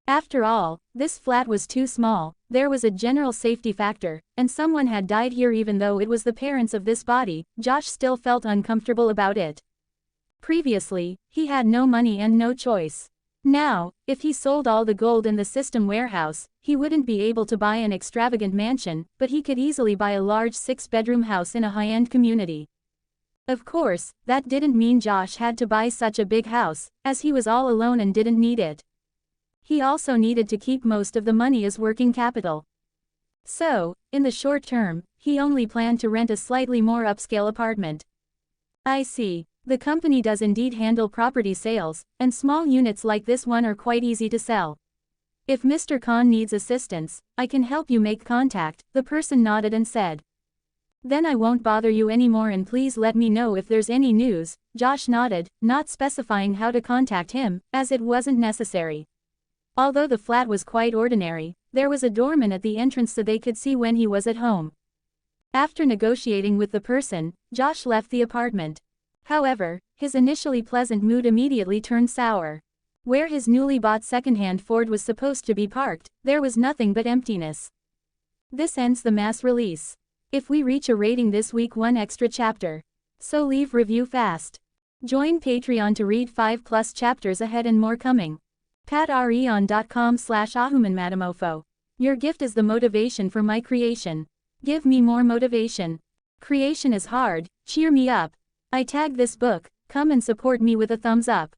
After all, this flat was too small, there was a general safety factor, and someone had died here even though it was the parents of this body. Josh still felt uncomfortable about it. Previously, he had no money and no choice. Now, if he sold all the gold in the system warehouse, he wouldn't be able to buy an extravagant mansion, but he could easily buy a large 6-bedroom house in a high-end community. Of course, that didn't mean Josh had to buy such a big house, as he was all alone and didn't need it. He also needed to keep most of the money as working capital. So, in the short term, he only planned to rent a slightly more upscale apartment. I see. The company does indeed handle property sales, and small units like this one are quite easy to sell. If Mr. Khan needs assistance, I can help you make contact, the person nodded and said. Then I won't bother you anymore and please let me know if there's any news. Josh nodded, not specifying how to contact him, as it wasn't necessary. Although the flat was quite ordinary, there was a doorman at the entrance so they could see when he was at home. After negotiating with the person, Josh left the apartment. However, his initially pleasant mood immediately turned sour. Where his newly bought secondhand Ford was supposed to be parked, there was nothing but emptiness. This ends the mass release. If we reach a rating this week, one extra chapter. So leave review fast. Join Patreon to read 5+ chapters ahead and more coming. patreon.com/AHumanMadeMOFO. Your gift is the motivation for my creation. Give me more motivation. Creation is hard, cheer me up. I tagged this book, come and support me with a thumbs up.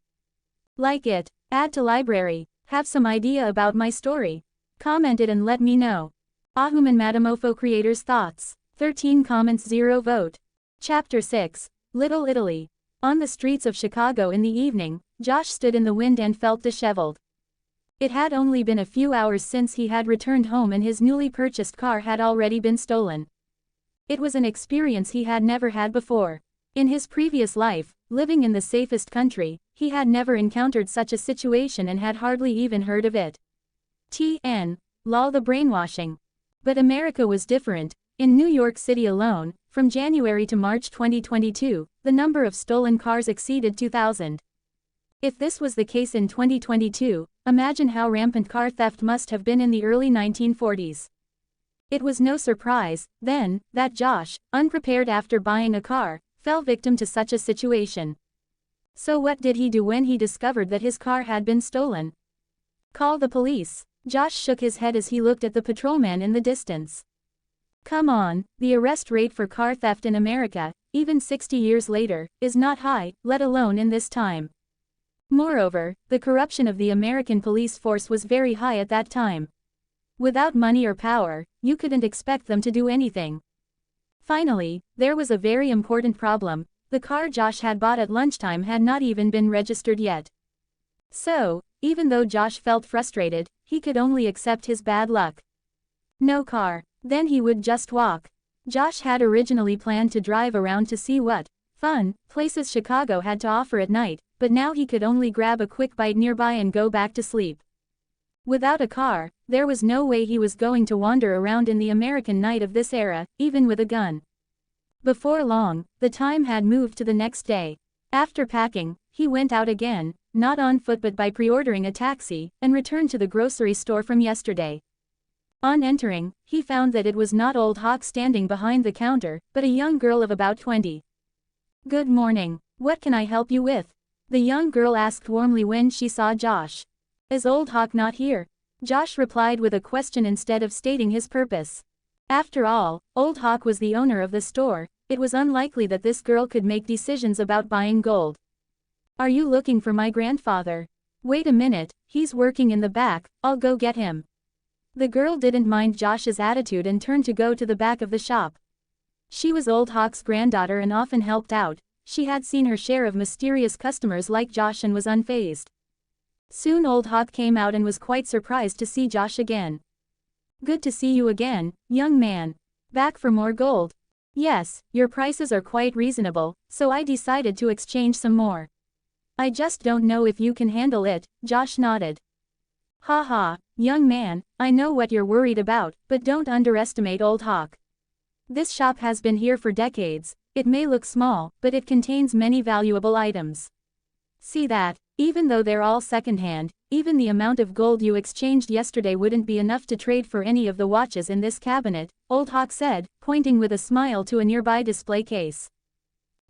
Like it, add to library, have some idea about my story. Comment it and let me know. AHumanMadeMOFO creators' thoughts. 13 comments, 0 vote. Chapter 6, Little Italy. On the streets of Chicago in the evening, Josh stood in the wind and felt disheveled. It had only been a few hours since he had returned home and his newly purchased car had already been stolen. It was an experience he had never had before. In his previous life, living in the safest country, he had never encountered such a situation and had hardly even heard of it. Lol, the brainwashing. But America was different. In New York City alone, from January to March 2022, the number of stolen cars exceeded 2,000. If this was the case in 2022, imagine how rampant car theft must have been in the early 1940s. It was no surprise, then, that Josh, unprepared after buying a car, fell victim to such a situation. So what did he do when he discovered that his car had been stolen? Call the police. Josh shook his head as he looked at the patrolman in the distance. Come on, the arrest rate for car theft in America, even 60 years later, is not high, let alone in this time. Moreover, the corruption of the American police force was very high at that time. Without money or power, you couldn't expect them to do anything. Finally, there was a very important problem. The car Josh had bought at lunchtime had not even been registered yet. So, even though Josh felt frustrated, he could only accept his bad luck. No car. Then he would just walk. Josh had originally planned to drive around to see what fun places Chicago had to offer at night, but now he could only grab a quick bite nearby and go back to sleep. Without a car, there was no way he was going to wander around in the American night of this era, even with a gun. Before long, the time had moved to the next day. After packing, he went out again, not on foot but by pre-ordering a taxi, and returned to the grocery store from yesterday. On entering, he found that it was not Old Hawk standing behind the counter, but a young girl of about 20. Good morning. What can I help you with? The young girl asked warmly when she saw Josh. Is Old Hawk not here? Josh replied with a question instead of stating his purpose. After all, Old Hawk was the owner of the store. It was unlikely that this girl could make decisions about buying gold. Are you looking for my grandfather? Wait a minute, he's working in the back, I'll go get him. The girl didn't mind Josh's attitude and turned to go to the back of the shop. She was Old Hawk's granddaughter and often helped out. She had seen her share of mysterious customers like Josh and was unfazed. Soon Old Hawk came out and was quite surprised to see Josh again. "Good to see you again, young man. Back for more gold?" "Yes, your prices are quite reasonable, so I decided to exchange some more." "I just don't know if you can handle it," Josh nodded. "Ha ha, young man, I know what you're worried about, but don't underestimate Old Hawk. This shop has been here for decades. It may look small, but it contains many valuable items. See that? Even though they're all secondhand, even the amount of gold you exchanged yesterday wouldn't be enough to trade for any of the watches in this cabinet," Old Hawk said, pointing with a smile to a nearby display case.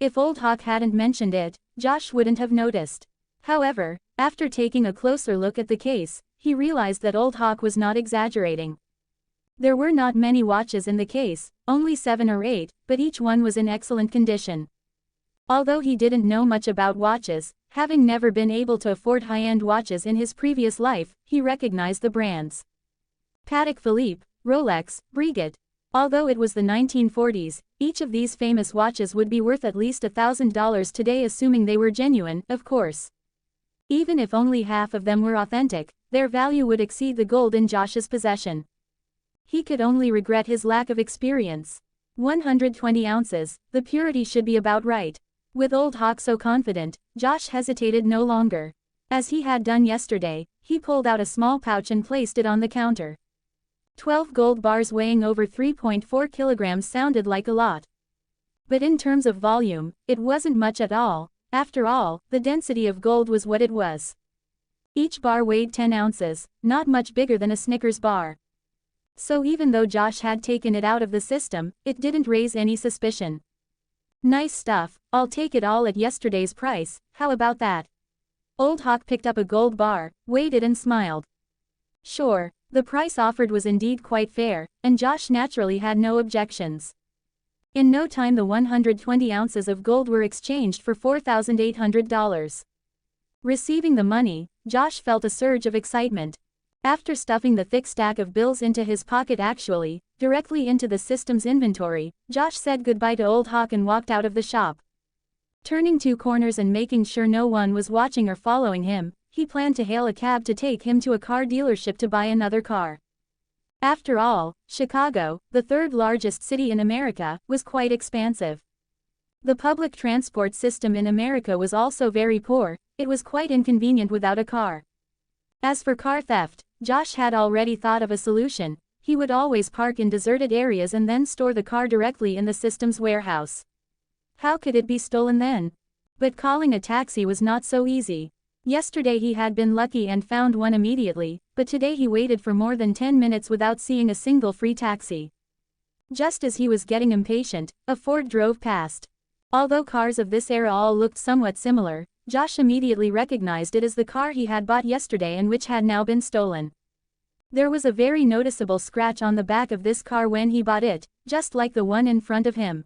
If Old Hawk hadn't mentioned it, Josh wouldn't have noticed. However, after taking a closer look at the case, he realized that Old Hawk was not exaggerating. There were not many watches in the case, only 7 or 8, but each one was in excellent condition. Although he didn't know much about watches, having never been able to afford high-end watches in his previous life, he recognized the brands. Patek Philippe, Rolex, Breguet. Although it was the 1940s, each of these famous watches would be worth at least $1,000 today, assuming they were genuine, of course. Even if only half of them were authentic, their value would exceed the gold in Josh's possession. He could only regret his lack of experience. 120 ounces, the purity should be about right. With Old Hawk so confident, Josh hesitated no longer. As he had done yesterday, he pulled out a small pouch and placed it on the counter. 12 gold bars weighing over 3.4 kilograms sounded like a lot. But in terms of volume, it wasn't much at all. After all, the density of gold was what it was. Each bar weighed 10 ounces, not much bigger than a Snickers bar. So even though Josh had taken it out of the system, it didn't raise any suspicion. "Nice stuff, I'll take it all at yesterday's price, how about that?" Old Hawk picked up a gold bar, weighed it and smiled. Sure, the price offered was indeed quite fair, and Josh naturally had no objections. In no time the 120 ounces of gold were exchanged for $4,800. Receiving the money, Josh felt a surge of excitement. After stuffing the thick stack of bills into his pocket, actually, directly into the system's inventory, Josh said goodbye to Old Hawk and walked out of the shop. Turning 2 corners and making sure no one was watching or following him, he planned to hail a cab to take him to a car dealership to buy another car. After all, Chicago, the 3rd largest city in America, was quite expansive. The public transport system in America was also very poor. It was quite inconvenient without a car. As for car theft, Josh had already thought of a solution. He would always park in deserted areas and then store the car directly in the system's warehouse. How could it be stolen then? But calling a taxi was not so easy. Yesterday he had been lucky and found one immediately, but today he waited for more than 10 minutes without seeing a single free taxi. Just as he was getting impatient, a Ford drove past. Although cars of this era all looked somewhat similar, Josh immediately recognized it as the car he had bought yesterday and which had now been stolen. There was a very noticeable scratch on the back of this car when he bought it, just like the one in front of him.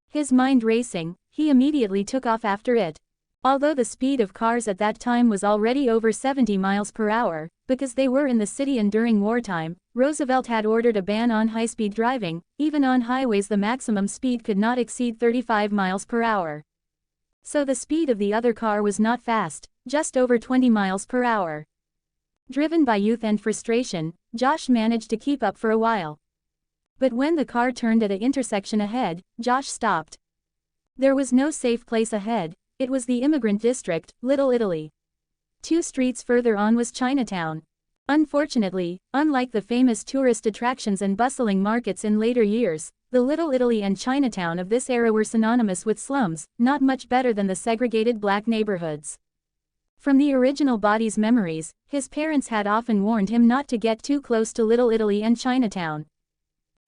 His mind racing, he immediately took off after it. Although the speed of cars at that time was already over 70 miles per hour, because they were in the city and during wartime, Roosevelt had ordered a ban on high-speed driving. Even on highways the maximum speed could not exceed 35 miles per hour. So the speed of the other car was not fast, just over 20 miles per hour. Driven by youth and frustration, Josh managed to keep up for a while. But when the car turned at an intersection ahead, Josh stopped. There was no safe place ahead. It was the immigrant district, Little Italy. 2 streets further on was Chinatown. Unfortunately, unlike the famous tourist attractions and bustling markets in later years, the Little Italy and Chinatown of this era were synonymous with slums, not much better than the segregated black neighborhoods. From the original body's memories, his parents had often warned him not to get too close to Little Italy and Chinatown.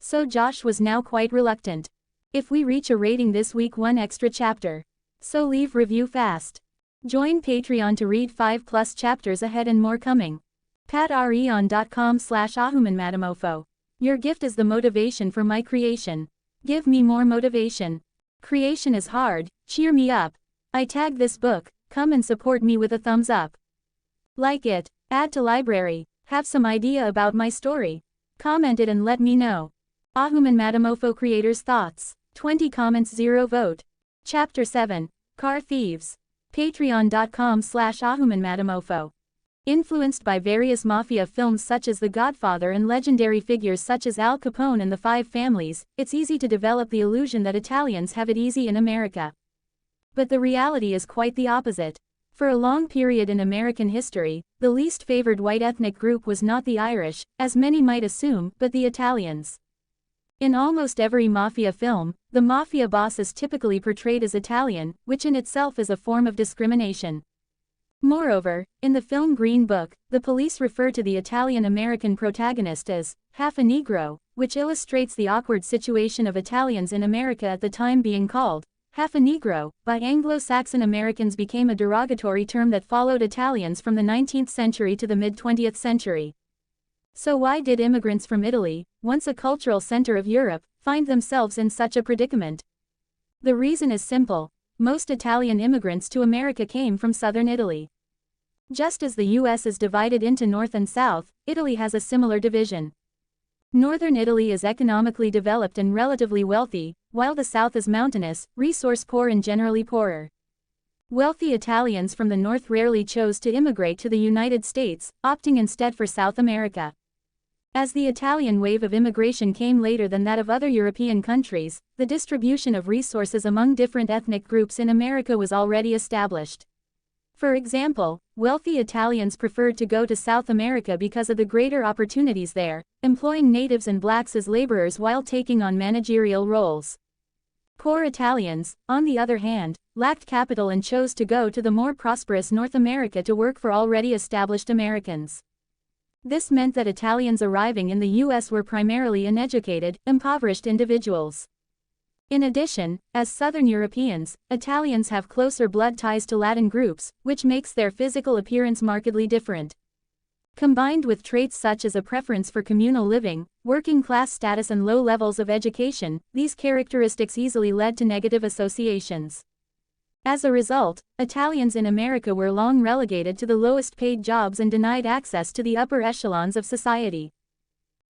So Josh was now quite reluctant. If we reach a rating this week, 1 extra chapter. So leave review fast. Join Patreon to read 5+ chapters ahead and more coming. patreon.com/AHumanMadeMOFO. Your gift is the motivation for my creation. Give me more motivation. Creation is hard, cheer me up. I tagged this book, come and support me with a thumbs up. Like it, add to library, have some idea about my story. Comment it and let me know. AHumanMadeMOFO creators thoughts. 20 comments 0 vote. Chapter 7. Car Thieves. Patreon.com/AHumanMadeMOFO. Influenced by various mafia films such as The Godfather and legendary figures such as Al Capone and the Five Families, it's easy to develop the illusion that Italians have it easy in America. But the reality is quite the opposite. For a long period in American history, the least favored white ethnic group was not the Irish, as many might assume, but the Italians. In almost every mafia film, the mafia boss is typically portrayed as Italian, which in itself is a form of discrimination. Moreover, in the film Green Book, the police refer to the Italian-American protagonist as half a Negro, which illustrates the awkward situation of Italians in America at the time. Being called half a Negro by Anglo-Saxon Americans became a derogatory term that followed Italians from the 19th century to the mid-20th century. So why did immigrants from Italy, once a cultural center of Europe, find themselves in such a predicament? The reason is simple. Most Italian immigrants to America came from southern Italy. Just as the US is divided into North and South, Italy has a similar division. Northern Italy is economically developed and relatively wealthy, while the South is mountainous, resource-poor and generally poorer. Wealthy Italians from the North rarely chose to immigrate to the United States, opting instead for South America. As the Italian wave of immigration came later than that of other European countries, the distribution of resources among different ethnic groups in America was already established. For example, wealthy Italians preferred to go to South America because of the greater opportunities there, employing natives and blacks as laborers while taking on managerial roles. Poor Italians, on the other hand, lacked capital and chose to go to the more prosperous North America to work for already established Americans. This meant that Italians arriving in the US were primarily uneducated, impoverished individuals. In addition, as Southern Europeans, Italians have closer blood ties to Latin groups, which makes their physical appearance markedly different. Combined with traits such as a preference for communal living, working class status and low levels of education, these characteristics easily led to negative associations. As a result, Italians in America were long relegated to the lowest paid jobs and denied access to the upper echelons of society.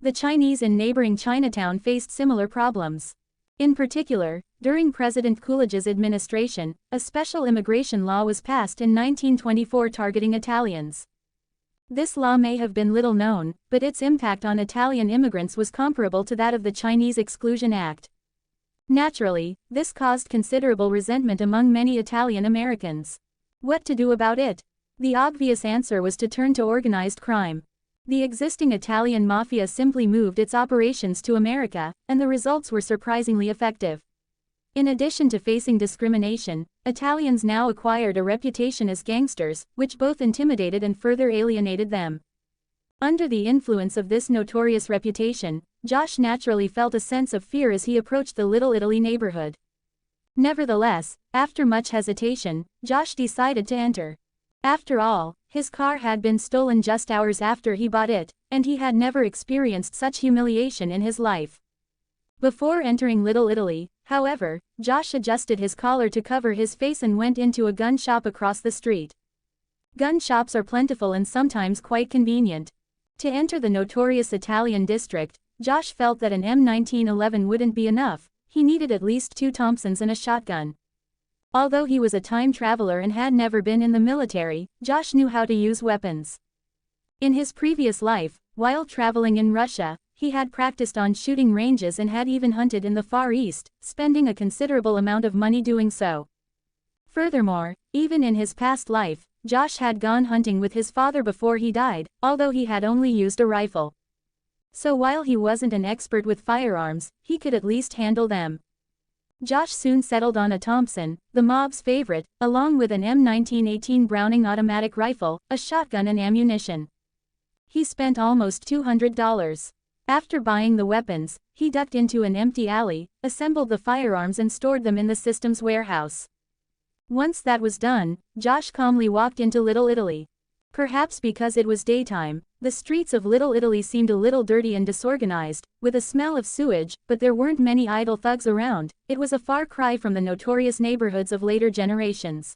The Chinese in neighboring Chinatown faced similar problems. In particular, during President Coolidge's administration, a special immigration law was passed in 1924 targeting Italians. This law may have been little known, but its impact on Italian immigrants was comparable to that of the Chinese Exclusion Act. Naturally, this caused considerable resentment among many Italian Americans. What to do about it? The obvious answer was to turn to organized crime. The existing Italian mafia simply moved its operations to America, and the results were surprisingly effective. In addition to facing discrimination, Italians now acquired a reputation as gangsters, which both intimidated and further alienated them. Under the influence of this notorious reputation, Josh naturally felt a sense of fear as he approached the Little Italy neighborhood. Nevertheless, after much hesitation, Josh decided to enter. After all, his car had been stolen just hours after he bought it, and he had never experienced such humiliation in his life. Before entering Little Italy, however, Josh adjusted his collar to cover his face and went into a gun shop across the street. Gun shops are plentiful and sometimes quite convenient. To enter the notorious Italian district, Josh felt that an M1911 wouldn't be enough. He needed at least 2 Thompsons and a shotgun. Although he was a time traveler and had never been in the military, Josh knew how to use weapons. In his previous life, while traveling in Russia, he had practiced on shooting ranges and had even hunted in the Far East, spending a considerable amount of money doing so. Furthermore, even in his past life, Josh had gone hunting with his father before he died, although he had only used a rifle. So while he wasn't an expert with firearms, he could at least handle them. Josh soon settled on a Thompson, the mob's favorite, along with an M1918 Browning automatic rifle, a shotgun and ammunition. He spent almost $200. After buying the weapons, he ducked into an empty alley, assembled the firearms and stored them in the system's warehouse. Once that was done, Josh calmly walked into Little Italy. Perhaps because it was daytime, the streets of Little Italy seemed a little dirty and disorganized, with a smell of sewage, but there weren't many idle thugs around. It was a far cry from the notorious neighborhoods of later generations.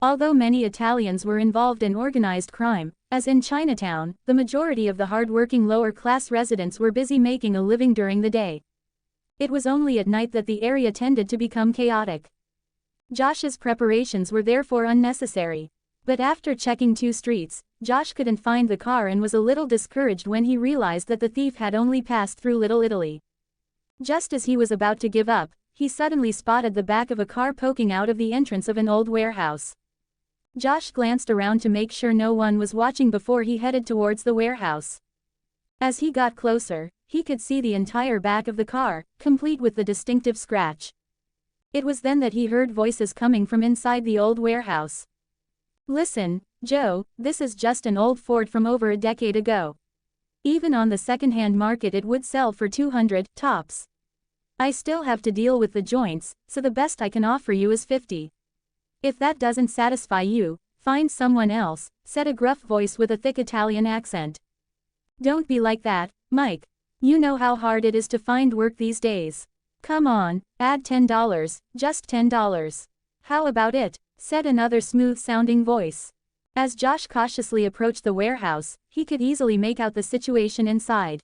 Although many Italians were involved in organized crime, as in Chinatown, the majority of the hard-working lower-class residents were busy making a living during the day. It was only at night that the area tended to become chaotic. Josh's preparations were therefore unnecessary. But after checking 2 streets, Josh couldn't find the car and was a little discouraged when he realized that the thief had only passed through Little Italy. Just as he was about to give up, he suddenly spotted the back of a car poking out of the entrance of an old warehouse. Josh glanced around to make sure no one was watching before he headed towards the warehouse. As he got closer, he could see the entire back of the car, complete with the distinctive scratch. It was then that he heard voices coming from inside the old warehouse. "Listen, Joe, this is just an old Ford from over a decade ago. Even on the second-hand market it would sell for 200, tops. I still have to deal with the joints, so the best I can offer you is 50. If that doesn't satisfy you, find someone else," said a gruff voice with a thick Italian accent. "Don't be like that, Mike. You know how hard it is to find work these days. Come on, add $10, just $10. How about it?" said another smooth-sounding voice. As Josh cautiously approached the warehouse, he could easily make out the situation inside.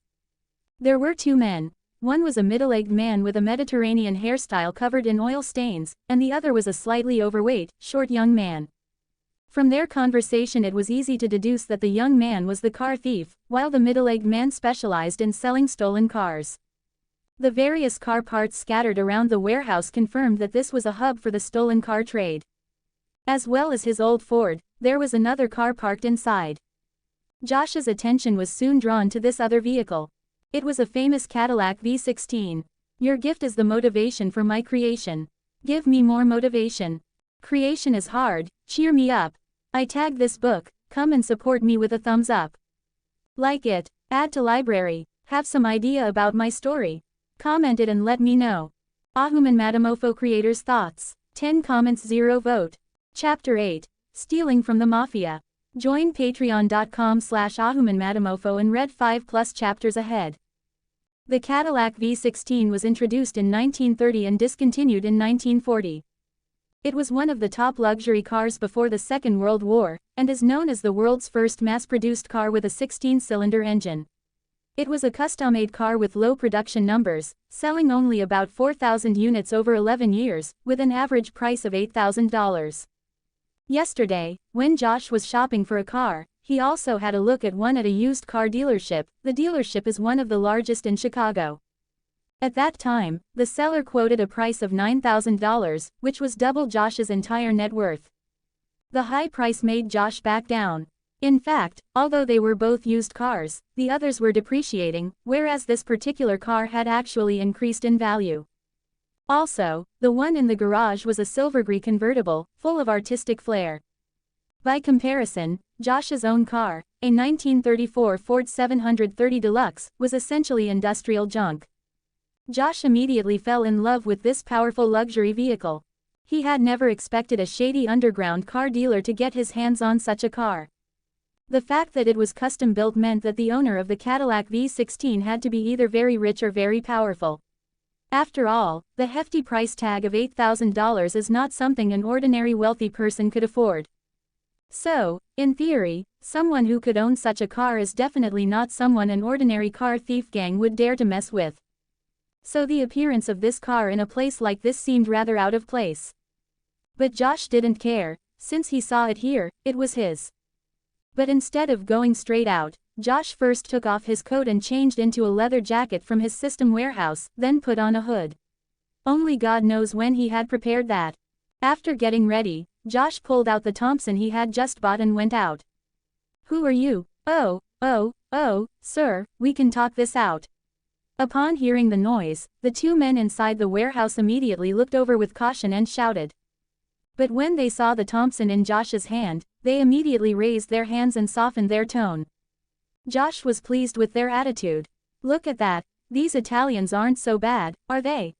There were 2 men. One was a middle-aged man with a Mediterranean hairstyle covered in oil stains, and the other was a slightly overweight, short young man. From their conversation it was easy to deduce that the young man was the car thief, while the middle-aged man specialized in selling stolen cars. The various car parts scattered around the warehouse confirmed that this was a hub for the stolen car trade. As well as his old Ford, there was another car parked inside. Josh's attention was soon drawn to this other vehicle. It was a famous Cadillac V16. "Your gift is the motivation for my creation. Give me more motivation. Creation is hard, cheer me up. I tagged this book, come and support me with a thumbs up. Like it, add to library, have some idea about my story. Comment it and let me know." AHumanMadeMOFO creators' thoughts. 10 comments 0 vote. Chapter 8. Stealing from the Mafia. Join patreon.com/AHumanMadeMOFO and read 5+ chapters ahead. The Cadillac V16 was introduced in 1930 and discontinued in 1940. It was one of the top luxury cars before the Second World War, and is known as the world's first mass-produced car with a 16-cylinder engine. It was a custom-made car with low production numbers, selling only about 4,000 units over 11 years, with an average price of $8,000. Yesterday, when Josh was shopping for a car, he also had a look at one at a used car dealership. The dealership is one of the largest in Chicago. At that time, the seller quoted a price of $9,000, which was double Josh's entire net worth. The high price made Josh back down. In fact, although they were both used cars, the others were depreciating, whereas this particular car had actually increased in value. Also, the one in the garage was a silver gray convertible, full of artistic flair. By comparison, Josh's own car, a 1934 Ford 730 Deluxe, was essentially industrial junk. Josh immediately fell in love with this powerful luxury vehicle. He had never expected a shady underground car dealer to get his hands on such a car. The fact that it was custom-built meant that the owner of the Cadillac V16 had to be either very rich or very powerful. After all, the hefty price tag of $8,000 is not something an ordinary wealthy person could afford. So, in theory, someone who could own such a car is definitely not someone an ordinary car thief gang would dare to mess with. So the appearance of this car in a place like this seemed rather out of place. But Josh didn't care, since he saw it here, it was his. But instead of going straight out, Josh first took off his coat and changed into a leather jacket from his system warehouse, then put on a hood. Only God knows when he had prepared that. After getting ready, Josh pulled out the Thompson he had just bought and went out. "Who are you?" Oh, sir, we can talk this out." Upon hearing the noise, the 2 men inside the warehouse immediately looked over with caution and shouted. But when they saw the Thompson in Josh's hand, they immediately raised their hands and softened their tone. Josh was pleased with their attitude. "Look at that, these Italians aren't so bad, are they?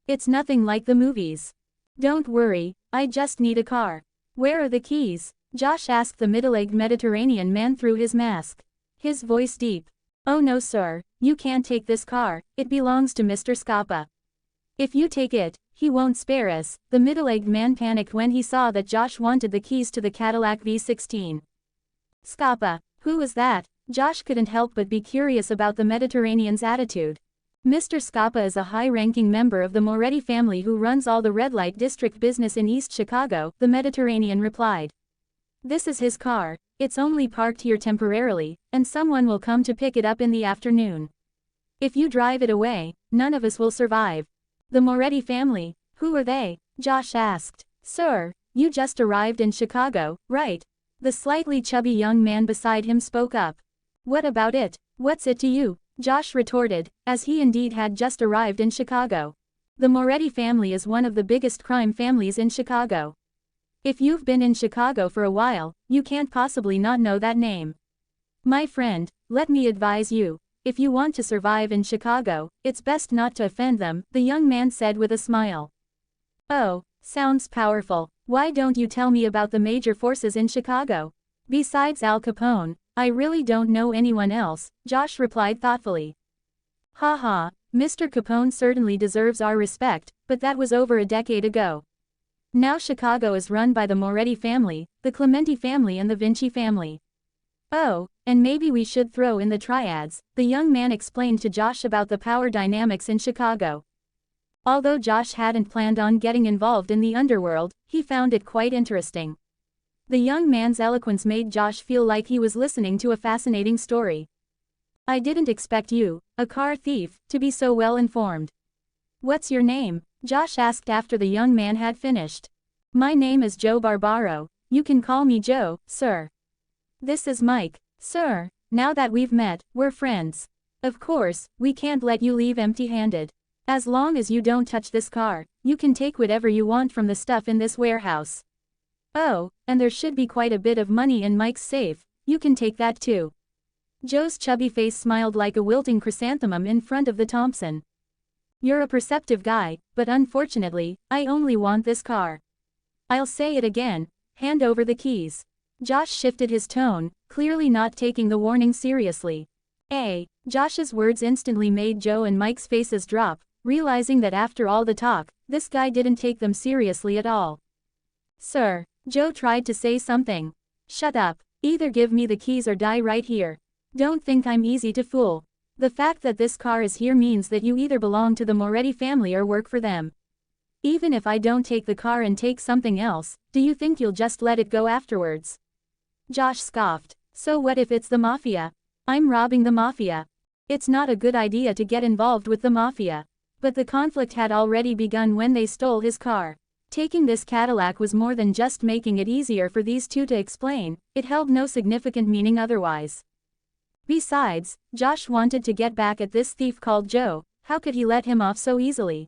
It's nothing like the movies. Don't worry, I just need a car. Where are the keys?" Josh asked the middle-aged Mediterranean man through his mask. His voice deep. "Oh no sir, you can't take this car, it belongs to Mr. Scappa. If you take it, he won't spare us." The middle-aged man panicked when he saw that Josh wanted the keys to the Cadillac V16. Scappa, who was that? Josh couldn't help but be curious about the Mediterranean's attitude. Mr. Scappa is a high-ranking member of the Moretti family who runs all the red light district business in East Chicago, the Mediterranean replied. This is his car, it's only parked here temporarily, and someone will come to pick it up in the afternoon. If you drive it away, none of us will survive. The Moretti family, who are they? Josh asked. Sir, you just arrived in Chicago, right? The slightly chubby young man beside him spoke up. What about it? What's it to you? Josh retorted, as he indeed had just arrived in Chicago. The Moretti family is one of the biggest crime families in Chicago. If you've been in Chicago for a while, you can't possibly not know that name. My friend, let me advise you, if you want to survive in Chicago, it's best not to offend them, the young man said with a smile. Oh, sounds powerful. Why don't you tell me about the major forces in Chicago? Besides Al Capone, I really don't know anyone else, Josh replied thoughtfully. Ha ha, Mr. Capone certainly deserves our respect, but that was over a decade ago. Now Chicago is run by the Moretti family, the Clementi family and the Vinci family. Oh, and maybe we should throw in the triads, the young man explained to Josh about the power dynamics in Chicago. Although Josh hadn't planned on getting involved in the underworld, he found it quite interesting. The young man's eloquence made Josh feel like he was listening to a fascinating story. I didn't expect you, a car thief, to be so well informed. What's your name? Josh asked after the young man had finished. My name is Joe Barbaro, you can call me Joe, sir. This is Mike, sir, now that we've met, we're friends. Of course, we can't let you leave empty-handed. As long as you don't touch this car, you can take whatever you want from the stuff in this warehouse. Oh, and there should be quite a bit of money in Mike's safe, you can take that too. Joe's chubby face smiled like a wilting chrysanthemum in front of the Thompson. You're a perceptive guy, but unfortunately, I only want this car. I'll say it again, hand over the keys. Josh shifted his tone, clearly not taking the warning seriously. Josh's words instantly made Joe and Mike's faces drop, realizing that after all the talk, this guy didn't take them seriously at all. Sir, Joe tried to say something. Shut up, either give me the keys or die right here. Don't think I'm easy to fool. The fact that this car is here means that you either belong to the Moretti family or work for them. Even if I don't take the car and take something else, do you think you'll just let it go afterwards? Josh scoffed. So what if it's the mafia? I'm robbing the mafia. It's not a good idea to get involved with the mafia. But the conflict had already begun when they stole his car. Taking this Cadillac was more than just making it easier for these two to explain, it held no significant meaning otherwise. Besides, Josh wanted to get back at this thief called Joe, how could he let him off so easily?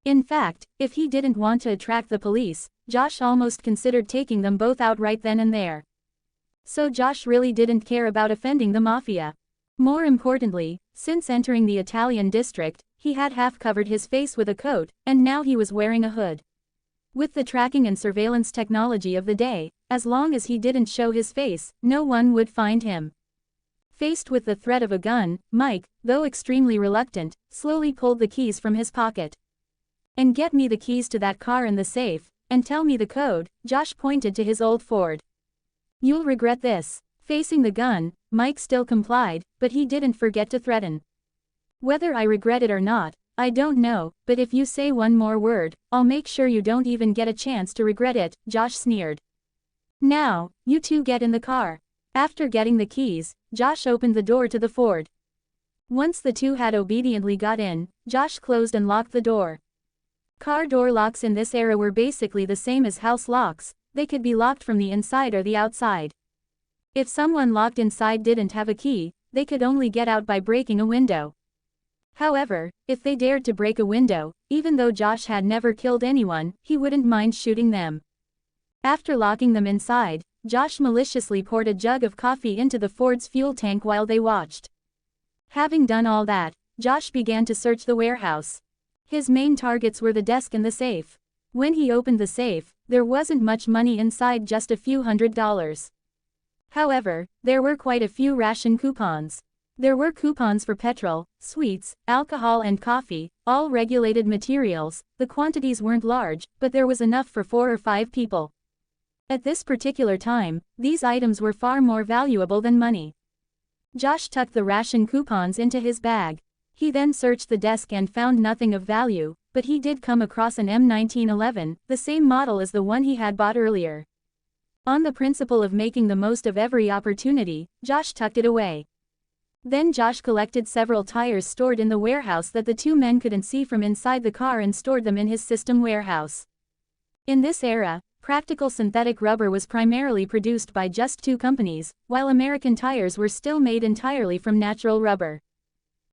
In fact, if he didn't want to attract the police, Josh almost considered taking them both out right then and there. So Josh really didn't care about offending the mafia. More importantly, since entering the Italian district, he had half covered his face with a coat, and now he was wearing a hood. With the tracking and surveillance technology of the day, as long as he didn't show his face, no one would find him. Faced with the threat of a gun, Mike, though extremely reluctant, slowly pulled the keys from his pocket. And get me the keys to that car in the safe, and tell me the code, Josh pointed to his old Ford. You'll regret this. Facing the gun, Mike still complied, but he didn't forget to threaten. Whether I regret it or not, I don't know, but if you say one more word, I'll make sure you don't even get a chance to regret it, Josh sneered. Now, you two get in the car. After getting the keys, Josh opened the door to the Ford. Once the two had obediently got in, Josh closed and locked the door. Car door locks in this era were basically the same as house locks, they could be locked from the inside or the outside. If someone locked inside didn't have a key, they could only get out by breaking a window. However, if they dared to break a window, even though Josh had never killed anyone, he wouldn't mind shooting them. After locking them inside, Josh maliciously poured a jug of coffee into the Ford's fuel tank while they watched. Having done all that, Josh began to search the warehouse. His main targets were the desk and the safe. When he opened the safe, there wasn't much money inside, just a few $100s. However, there were quite a few ration coupons. There were coupons for petrol, sweets, alcohol and coffee, all regulated materials. The quantities weren't large, but there was enough for 4 or 5 people. At this particular time, these items were far more valuable than money. Josh tucked the ration coupons into his bag. He then searched the desk and found nothing of value, but he did come across an M1911, the same model as the one he had bought earlier. On the principle of making the most of every opportunity, Josh tucked it away. Then Josh collected several tires stored in the warehouse that the two men couldn't see from inside the car and stored them in his system warehouse. In this era, practical synthetic rubber was primarily produced by just two companies, while American tires were still made entirely from natural rubber.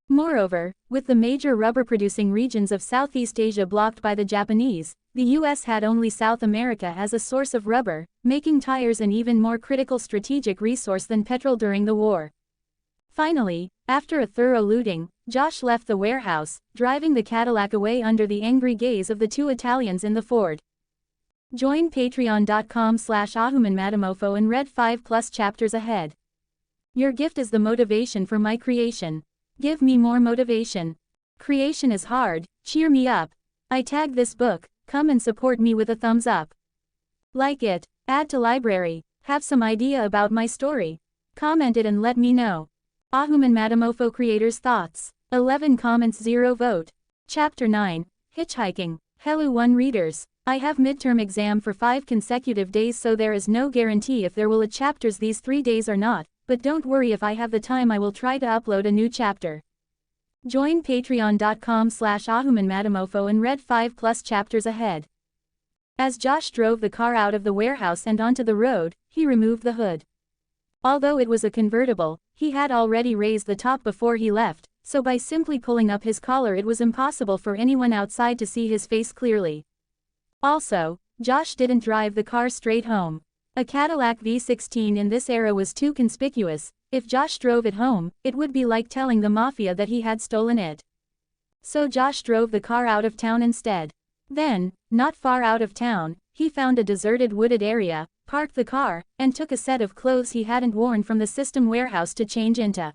Moreover, with the major rubber-producing regions of Southeast Asia blocked by the Japanese, the US had only South America as a source of rubber, making tires an even more critical strategic resource than petrol during the war. Finally, after a thorough looting, Josh left the warehouse, driving the Cadillac away under the angry gaze of the two Italians in the Ford. Join patreon.com/AHumanMadeMOFO and read 5+ chapters ahead. Your gift is the motivation for my creation. Give me more motivation. Creation is hard, cheer me up. I tag this book, come and support me with a thumbs up. Like it, add to library, have some idea about my story. Comment it and let me know. AHumanMadeMOFO creators' thoughts. 11 comments 0 vote. Chapter 9, Hitchhiking. Hello 1 readers. I have midterm exam for 5 consecutive days, so there is no guarantee if there will a chapters these 3 days or not, but don't worry, if I have the time I will try to upload a new chapter. Join patreon.com/AHumanMadeMOFO and read 5+ chapters ahead. As Josh drove the car out of the warehouse and onto the road, he removed the hood. Although it was a convertible, he had already raised the top before he left, so by simply pulling up his collar it was impossible for anyone outside to see his face clearly. Also, Josh didn't drive the car straight home. A Cadillac V16 in this era was too conspicuous. If Josh drove it home, it would be like telling the mafia that he had stolen it. So Josh drove the car out of town instead. Then, not far out of town, he found a deserted wooded area, parked the car, and took a set of clothes he hadn't worn from the system warehouse to change into.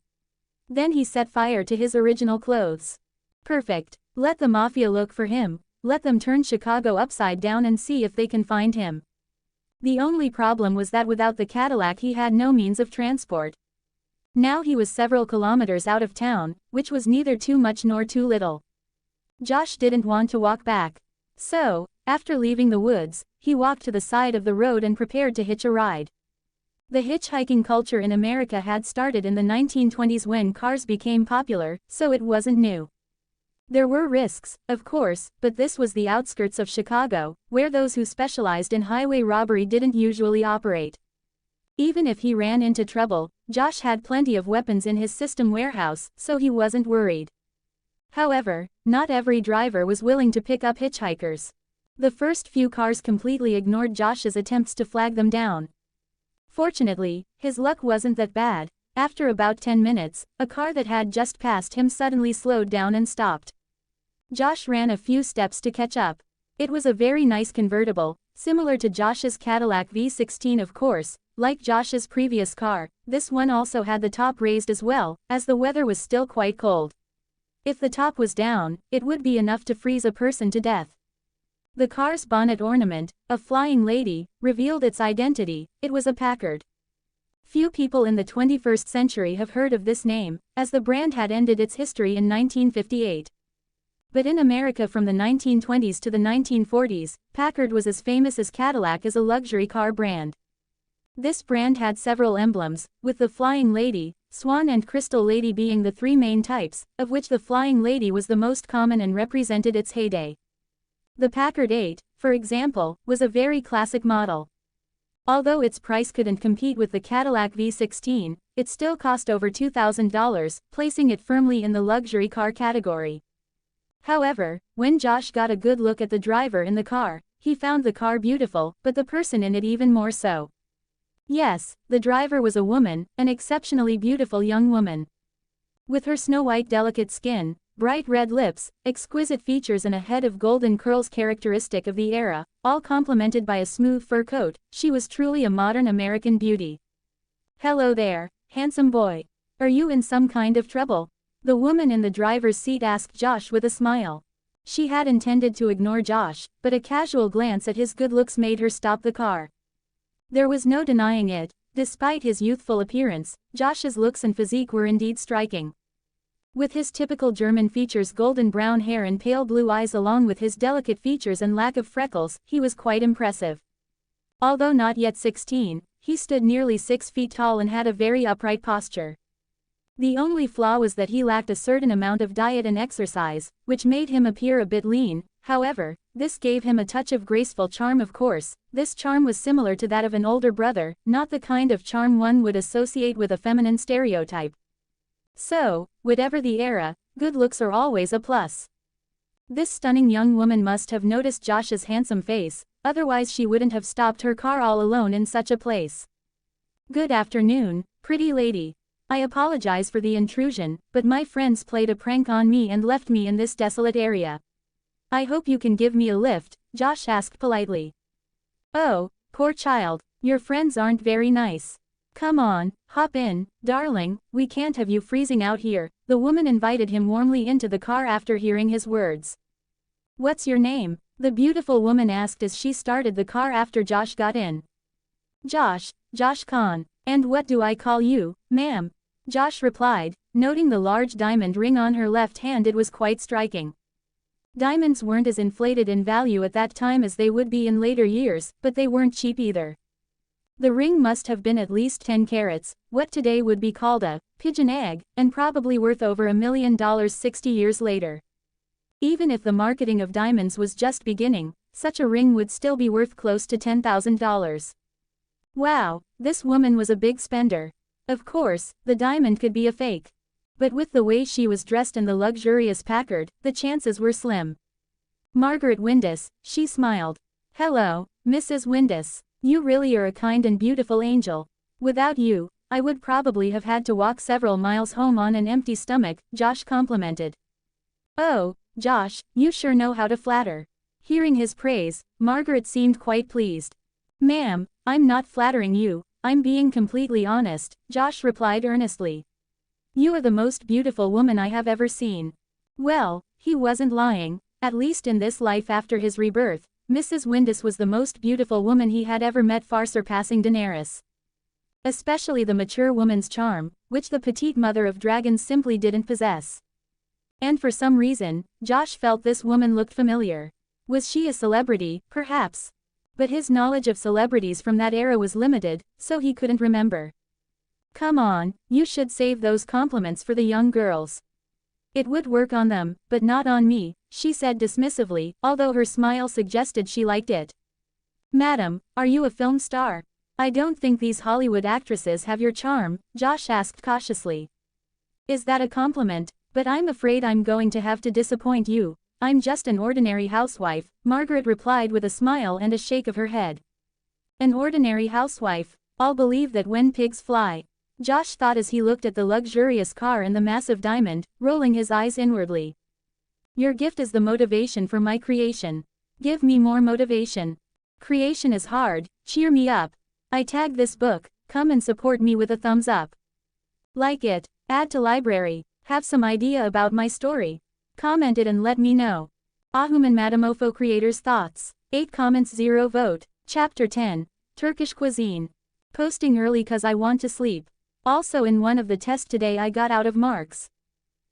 Then he set fire to his original clothes. Perfect. Let the mafia look for him, let them turn Chicago upside down and see if they can find him. The only problem was that without the Cadillac he had no means of transport. Now he was several kilometers out of town, which was neither too much nor too little. Josh didn't want to walk back. So, after leaving the woods, he walked to the side of the road and prepared to hitch a ride. The hitchhiking culture in America had started in the 1920s when cars became popular, so it wasn't new. There were risks, of course, but this was the outskirts of Chicago, where those who specialized in highway robbery didn't usually operate. Even if he ran into trouble, Josh had plenty of weapons in his system warehouse, so he wasn't worried. However, not every driver was willing to pick up hitchhikers. The first few cars completely ignored Josh's attempts to flag them down. Fortunately, his luck wasn't that bad. After about 10 minutes, a car that had just passed him suddenly slowed down and stopped. Josh ran a few steps to catch up. It was a very nice convertible, similar to Josh's Cadillac V16 of course. Like Josh's previous car, this one also had the top raised as well, as the weather was still quite cold. If the top was down, it would be enough to freeze a person to death. The car's bonnet ornament, a flying lady, revealed its identity. It was a Packard. Few people in the 21st century have heard of this name, as the brand had ended its history in 1958. But in America from the 1920s to the 1940s, Packard was as famous as Cadillac as a luxury car brand. This brand had several emblems, with the Flying Lady, Swan and Crystal Lady being the 3 main types, of which the Flying Lady was the most common and represented its heyday. The Packard 8, for example, was a very classic model. Although its price couldn't compete with the Cadillac V16, it still cost over $2,000, placing it firmly in the luxury car category. However, when Josh got a good look at the driver in the car, he found the car beautiful, but the person in it even more so. Yes, the driver was a woman, an exceptionally beautiful young woman. With her snow-white delicate skin, bright red lips, exquisite features and a head of golden curls characteristic of the era, all complemented by a smooth fur coat, she was truly a modern American beauty. "Hello there, handsome boy. Are you in some kind of trouble?" the woman in the driver's seat asked Josh with a smile. She had intended to ignore Josh, but a casual glance at his good looks made her stop the car. There was no denying it, despite his youthful appearance, Josh's looks and physique were indeed striking. With his typical German features, golden brown hair and pale blue eyes, along with his delicate features and lack of freckles, he was quite impressive. Although not yet 16, he stood nearly 6 feet tall and had a very upright posture. The only flaw was that he lacked a certain amount of diet and exercise, which made him appear a bit lean. However, this gave him a touch of graceful charm. Of course, this charm was similar to that of an older brother, not the kind of charm one would associate with a feminine stereotype. So, whatever the era, good looks are always a plus. This stunning young woman must have noticed Josh's handsome face, otherwise she wouldn't have stopped her car all alone in such a place. "Good afternoon, pretty lady. I apologize for the intrusion, but my friends played a prank on me and left me in this desolate area. I hope you can give me a lift," Josh asked politely. "Oh, poor child, your friends aren't very nice. Come on, hop in, darling, we can't have you freezing out here," the woman invited him warmly into the car after hearing his words. "What's your name?" the beautiful woman asked as she started the car after Josh got in. Josh Khan. "And what do I call you, ma'am?" Josh replied, noting the large diamond ring on her left hand. It was quite striking. Diamonds weren't as inflated in value at that time as they would be in later years, but they weren't cheap either. The ring must have been at least 10 carats, what today would be called a pigeon egg, and probably worth over $1 million 60 years later. Even if the marketing of diamonds was just beginning, such a ring would still be worth close to $10,000. Wow, this woman was a big spender. Of course, the diamond could be a fake. But with the way she was dressed in the luxurious Packard, the chances were slim. Margaret Windus, she smiled. "Hello, Mrs. Windus. You really are a kind and beautiful angel. Without you, I would probably have had to walk several miles home on an empty stomach," Josh complimented. "Oh, Josh, you sure know how to flatter." Hearing his praise, Margaret seemed quite pleased. "Ma'am, I'm not flattering you, I'm being completely honest," Josh replied earnestly. "You are the most beautiful woman I have ever seen." Well, he wasn't lying, at least in this life after his rebirth. Mrs. Windus was the most beautiful woman he had ever met, far surpassing Daenerys. Especially the mature woman's charm, which the petite mother of dragons simply didn't possess. And for some reason, Josh felt this woman looked familiar. Was she a celebrity? Perhaps. But his knowledge of celebrities from that era was limited, so he couldn't remember. "Come on, you should save those compliments for the young girls. It would work on them, but not on me," she said dismissively, although her smile suggested she liked it. "Madam, are you a film star? I don't think these Hollywood actresses have your charm," Josh asked cautiously. "Is that a compliment? But I'm afraid I'm going to have to disappoint you. I'm just an ordinary housewife," Margaret replied with a smile and a shake of her head. "An ordinary housewife? I'll believe that when pigs fly," Josh thought as he looked at the luxurious car and the massive diamond, rolling his eyes inwardly. "Your gift is the motivation for my creation. Give me more motivation. Creation is hard, cheer me up. I tagged this book, come and support me with a thumbs up. Like it, add to library, have some idea about my story. Comment it and let me know." AHumanMadeMOFO creators' thoughts. 8 comments 0 vote. Chapter 10. Turkish cuisine. Posting early cause I want to sleep. Also in one of the tests today I got out of marks.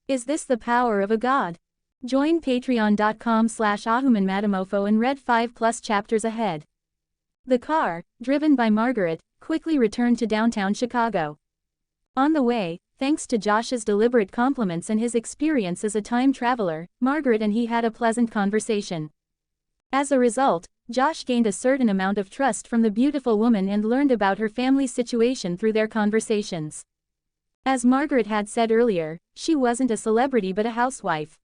Is this the power of a god? Join patreon.com/AHumanMadeMOFO and read 5+ chapters ahead. The car, driven by Margaret, quickly returned to downtown Chicago. On the way, thanks to Josh's deliberate compliments and his experience as a time traveler, Margaret and he had a pleasant conversation. As a result, Josh gained a certain amount of trust from the beautiful woman and learned about her family's situation through their conversations. As Margaret had said earlier, she wasn't a celebrity but a housewife.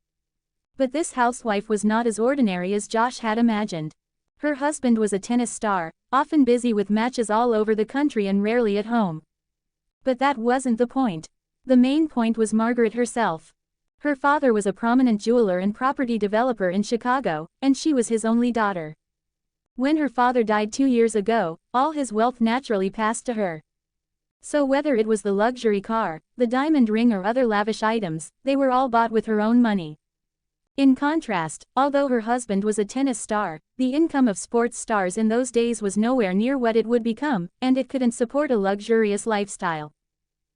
But this housewife was not as ordinary as Josh had imagined. Her husband was a tennis star, often busy with matches all over the country and rarely at home. But that wasn't the point. The main point was Margaret herself. Her father was a prominent jeweler and property developer in Chicago, and she was his only daughter. When her father died 2 years ago, all his wealth naturally passed to her. So whether it was the luxury car, the diamond ring or other lavish items, they were all bought with her own money. In contrast, although her husband was a tennis star, the income of sports stars in those days was nowhere near what it would become, and it couldn't support a luxurious lifestyle.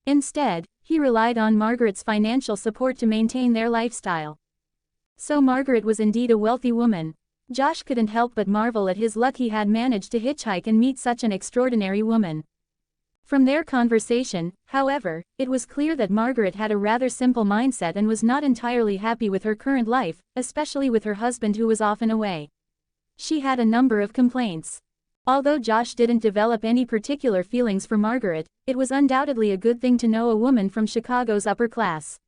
Instead, he relied on Margaret's financial support to maintain their lifestyle. So Margaret was indeed a wealthy woman. Josh couldn't help but marvel at his luck he had managed to hitchhike and meet such an extraordinary woman. From their conversation, however, it was clear that Margaret had a rather simple mindset and was not entirely happy with her current life, especially with her husband who was often away. She had a number of complaints. Although Josh didn't develop any particular feelings for Margaret, it was undoubtedly a good thing to know a woman from Chicago's upper class.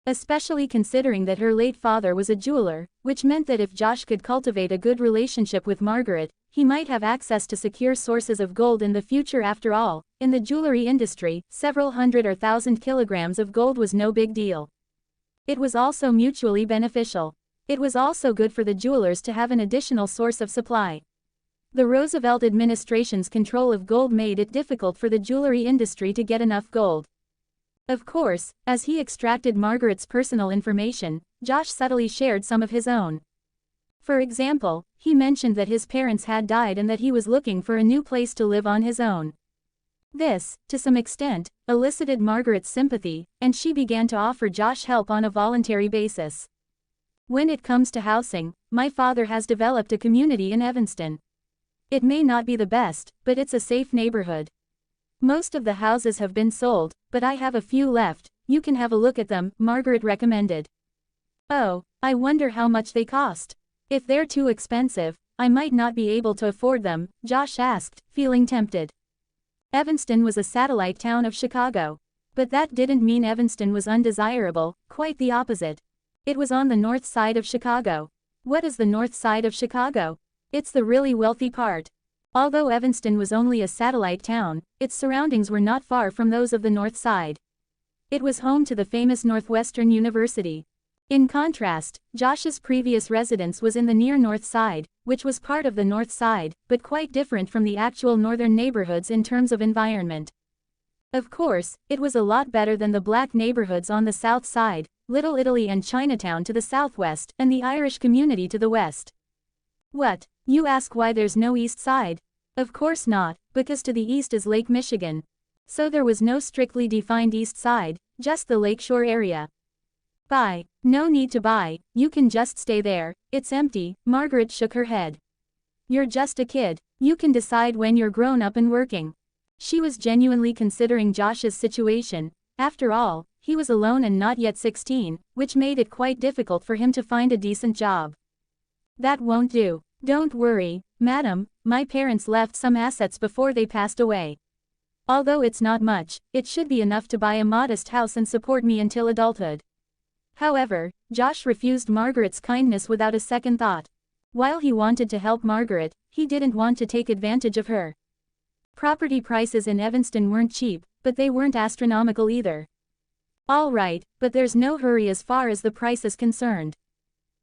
Especially considering that her late father was a jeweler, which meant that if Josh could cultivate a good relationship with Margaret, he might have access to secure sources of gold in the future. After all, in the jewelry industry, several hundred or thousand kilograms of gold was no big deal. It was also mutually beneficial. It was also good for the jewelers to have an additional source of supply. The Roosevelt administration's control of gold made it difficult for the jewelry industry to get enough gold. Of course, as he extracted Margaret's personal information, Josh subtly shared some of his own. For example, he mentioned that his parents had died and that he was looking for a new place to live on his own. This, to some extent, elicited Margaret's sympathy, and she began to offer Josh help on a voluntary basis. When it comes to housing, my father has developed a community in Evanston. It may not be the best, but it's a safe neighborhood. Most of the houses have been sold, but I have a few left. You can have a look at them, Margaret recommended. Oh, I wonder how much they cost. If they're too expensive, I might not be able to afford them, Josh asked, feeling tempted. Evanston was a satellite town of Chicago. But that didn't mean Evanston was undesirable, quite the opposite. It was on the north side of Chicago. What is the north side of Chicago? It's the really wealthy part. Although Evanston was only a satellite town, its surroundings were not far from those of the north side. It was home to the famous Northwestern University. In contrast, Josh's previous residence was in the near north side, which was part of the north side, but quite different from the actual northern neighborhoods in terms of environment. Of course, it was a lot better than the black neighborhoods on the south side, Little Italy and Chinatown to the southwest, and the Irish community to the west. What? You ask why there's no east side? Of course not, because to the east is Lake Michigan. So there was no strictly defined east side, just the lakeshore area. Buy. No need to buy, you can just stay there, it's empty, Margaret shook her head. You're just a kid, you can decide when you're grown up and working. She was genuinely considering Josh's situation. After all, he was alone and not yet 16, which made it quite difficult for him to find a decent job. That won't do. Don't worry, madam, my parents left some assets before they passed away. Although it's not much, it should be enough to buy a modest house and support me until adulthood. However, Josh refused Margaret's kindness without a second thought. While he wanted to help Margaret, he didn't want to take advantage of her. Property prices in Evanston weren't cheap, but they weren't astronomical either. All right, but there's no hurry as far as the price is concerned.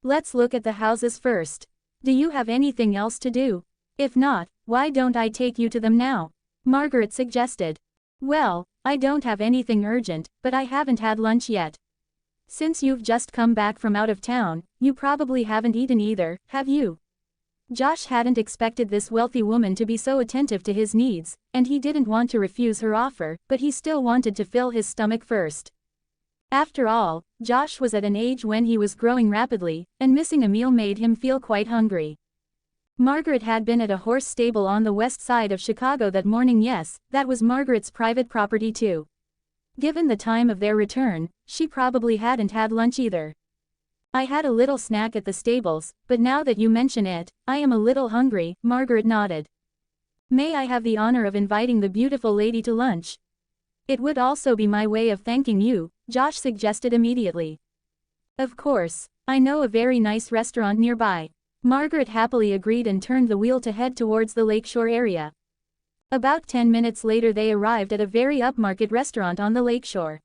Let's look at the houses first. Do you have anything else to do? If not, why don't I take you to them now? Margaret suggested. Well, I don't have anything urgent, but I haven't had lunch yet. Since you've just come back from out of town, you probably haven't eaten either, have you? Josh hadn't expected this wealthy woman to be so attentive to his needs, and he didn't want to refuse her offer, but he still wanted to fill his stomach first. After all, Josh was at an age when he was growing rapidly, and missing a meal made him feel quite hungry. Margaret had been at a horse stable on the west side of Chicago that morning. Yes, that was Margaret's private property too. Given the time of their return, she probably hadn't had lunch either. I had a little snack at the stables, but now that you mention it, I am a little hungry, Margaret nodded. May I have the honor of inviting the beautiful lady to lunch? It would also be my way of thanking you, Josh suggested immediately. Of course, I know a very nice restaurant nearby. Margaret happily agreed and turned the wheel to head towards the lakeshore area. About 10 minutes later they arrived at a very upmarket restaurant on the lakeshore.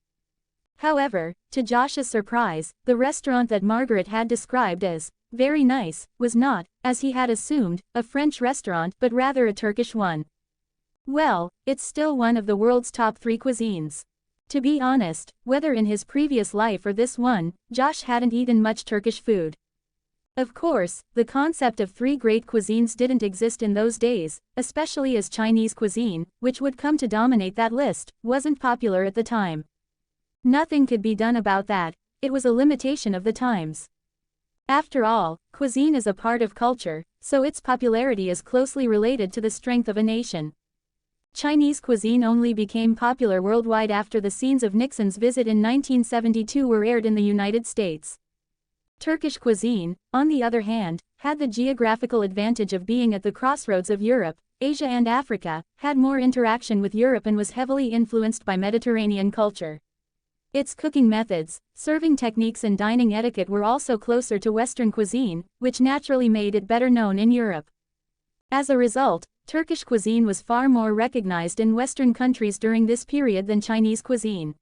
However, to Josh's surprise, the restaurant that Margaret had described as very nice was not, as he had assumed, a French restaurant but rather a Turkish one. Well, it's still one of the world's top 3 cuisines. To be honest, whether in his previous life or this one, Josh hadn't eaten much Turkish food. Of course, the concept of 3 great cuisines didn't exist in those days, especially as Chinese cuisine, which would come to dominate that list, wasn't popular at the time. Nothing could be done about that, it was a limitation of the times. After all, cuisine is a part of culture, so its popularity is closely related to the strength of a nation. Chinese cuisine only became popular worldwide after the scenes of Nixon's visit in 1972 were aired in the United States. Turkish cuisine, on the other hand, had the geographical advantage of being at the crossroads of Europe, Asia and Africa, had more interaction with Europe and was heavily influenced by Mediterranean culture. Its cooking methods, serving techniques and dining etiquette were also closer to Western cuisine, which naturally made it better known in Europe. As a result, Turkish cuisine was far more recognized in Western countries during this period than Chinese cuisine.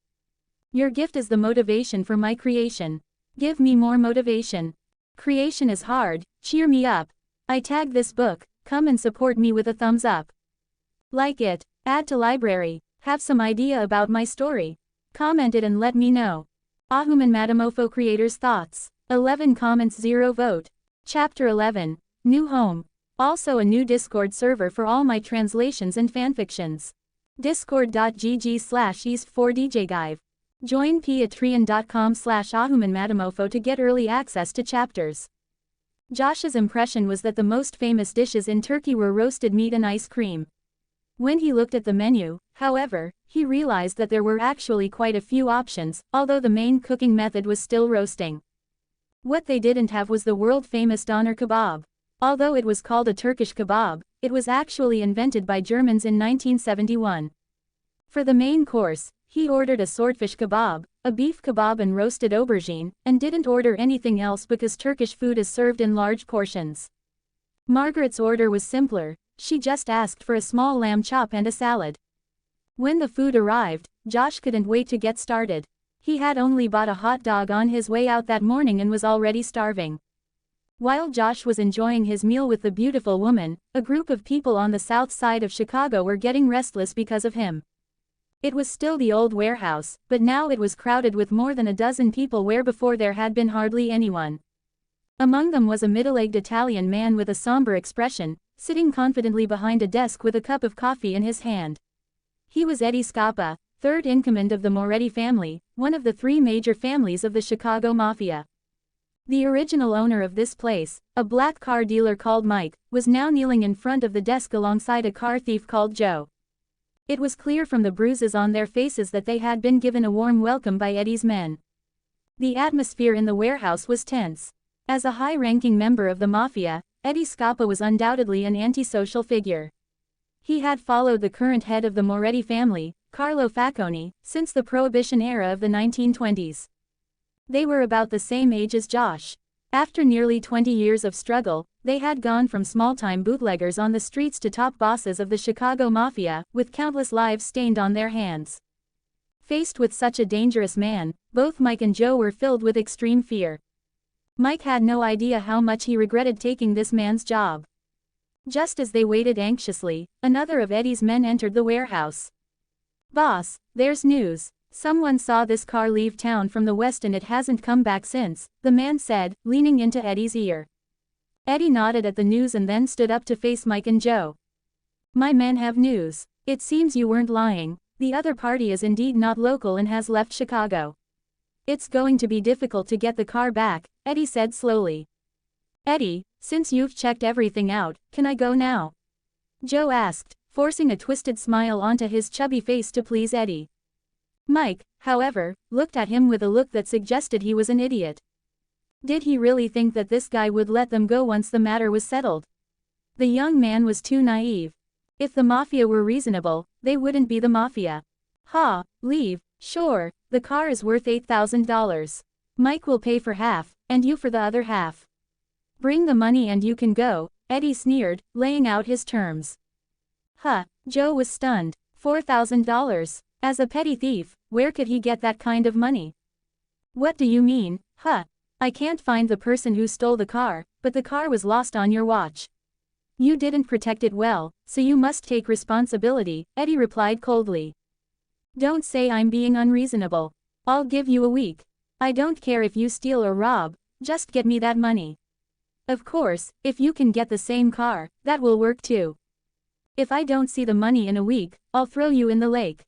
Your gift is the motivation for my creation. Give me more motivation. Creation is hard, cheer me up. I tag this book, come and support me with a thumbs up. Like it, add to library, have some idea about my story. Comment it and let me know. AHumanMadeMOFO creators' thoughts. 11 comments 0 vote. Chapter 11. New home. Also a new Discord server for all my translations and fanfictions. Discord.gg/east4djgive. Join patreon.com/AHumanMadeMOFO to get early access to chapters. Josh's impression was that the most famous dishes in Turkey were roasted meat and ice cream. When he looked at the menu, however, he realized that there were actually quite a few options, although the main cooking method was still roasting. What they didn't have was the world-famous doner kebab. Although it was called a Turkish kebab, it was actually invented by Germans in 1971. For the main course, he ordered a swordfish kebab, a beef kebab and roasted aubergine, and didn't order anything else because Turkish food is served in large portions. Margaret's order was simpler, she just asked for a small lamb chop and a salad. When the food arrived, Josh couldn't wait to get started. He had only bought a hot dog on his way out that morning and was already starving. While Josh was enjoying his meal with the beautiful woman, a group of people on the south side of Chicago were getting restless because of him. It was still the old warehouse, but now it was crowded with more than a dozen people where before there had been hardly anyone. Among them was a middle-aged Italian man with a somber expression, sitting confidently behind a desk with a cup of coffee in his hand. He was Eddie Scappa, third in command of the Moretti family, one of the three major families of the Chicago Mafia. The original owner of this place, a black car dealer called Mike, was now kneeling in front of the desk alongside a car thief called Joe. It was clear from the bruises on their faces that they had been given a warm welcome by Eddie's men. The atmosphere in the warehouse was tense. As a high-ranking member of the Mafia, Eddie Scappa was undoubtedly an antisocial figure. He had followed the current head of the Moretti family, Carlo Facconi, since the Prohibition era of the 1920s. They were about the same age as Josh. After nearly 20 years of struggle, they had gone from small-time bootleggers on the streets to top bosses of the Chicago Mafia, with countless lives stained on their hands. Faced with such a dangerous man, both Mike and Joe were filled with extreme fear. Mike had no idea how much he regretted taking this man's job. Just as they waited anxiously, another of Eddie's men entered the warehouse. "Boss, there's news. Someone saw this car leave town from the west and it hasn't come back since," the man said, leaning into Eddie's ear. Eddie nodded at the news and then stood up to face Mike and Joe. "My men have news. It seems you weren't lying. The other party is indeed not local and has left Chicago. It's going to be difficult to get the car back," Eddie said slowly. "Eddie, since you've checked everything out, can I go now?" Joe asked, forcing a twisted smile onto his chubby face to please Eddie. Mike, however, looked at him with a look that suggested he was an idiot. Did he really think that this guy would let them go once the matter was settled? The young man was too naive. If the Mafia were reasonable, they wouldn't be the Mafia. "Ha, leave, sure, the car is worth $8,000. Mike will pay for half, and you for the other half. Bring the money and you can go," Eddie sneered, laying out his terms. Joe was stunned. $4,000? As a petty thief, where could he get that kind of money? "What do you mean, I can't find the person who stole the car, but the car was lost on your watch. You didn't protect it well, so you must take responsibility," Eddie replied coldly. "Don't say I'm being unreasonable. I'll give you a week. I don't care if you steal or rob, just get me that money. Of course, if you can get the same car, that will work too. If I don't see the money in a week, I'll throw you in the lake.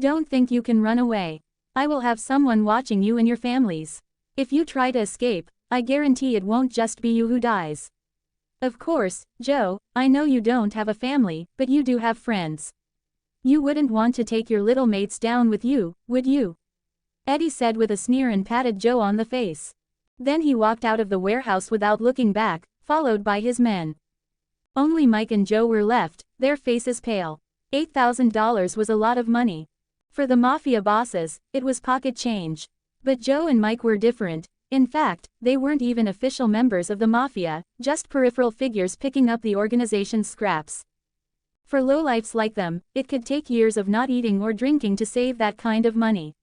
Don't think you can run away. I will have someone watching you and your families. If you try to escape, I guarantee it won't just be you who dies. Of course, Joe, I know you don't have a family, but you do have friends. You wouldn't want to take your little mates down with you, would you? Eddie said with a sneer and patted Joe on the face. Then he walked out of the warehouse without looking back, followed by his men. Only Mike and Joe were left, their faces pale. $8,000 was a lot of money. For the mafia bosses, it was pocket change. But Joe and Mike were different. In fact, they weren't even official members of the mafia, just peripheral figures picking up the organization's scraps. For lowlifes like them, it could take years of not eating or drinking to save that kind of money.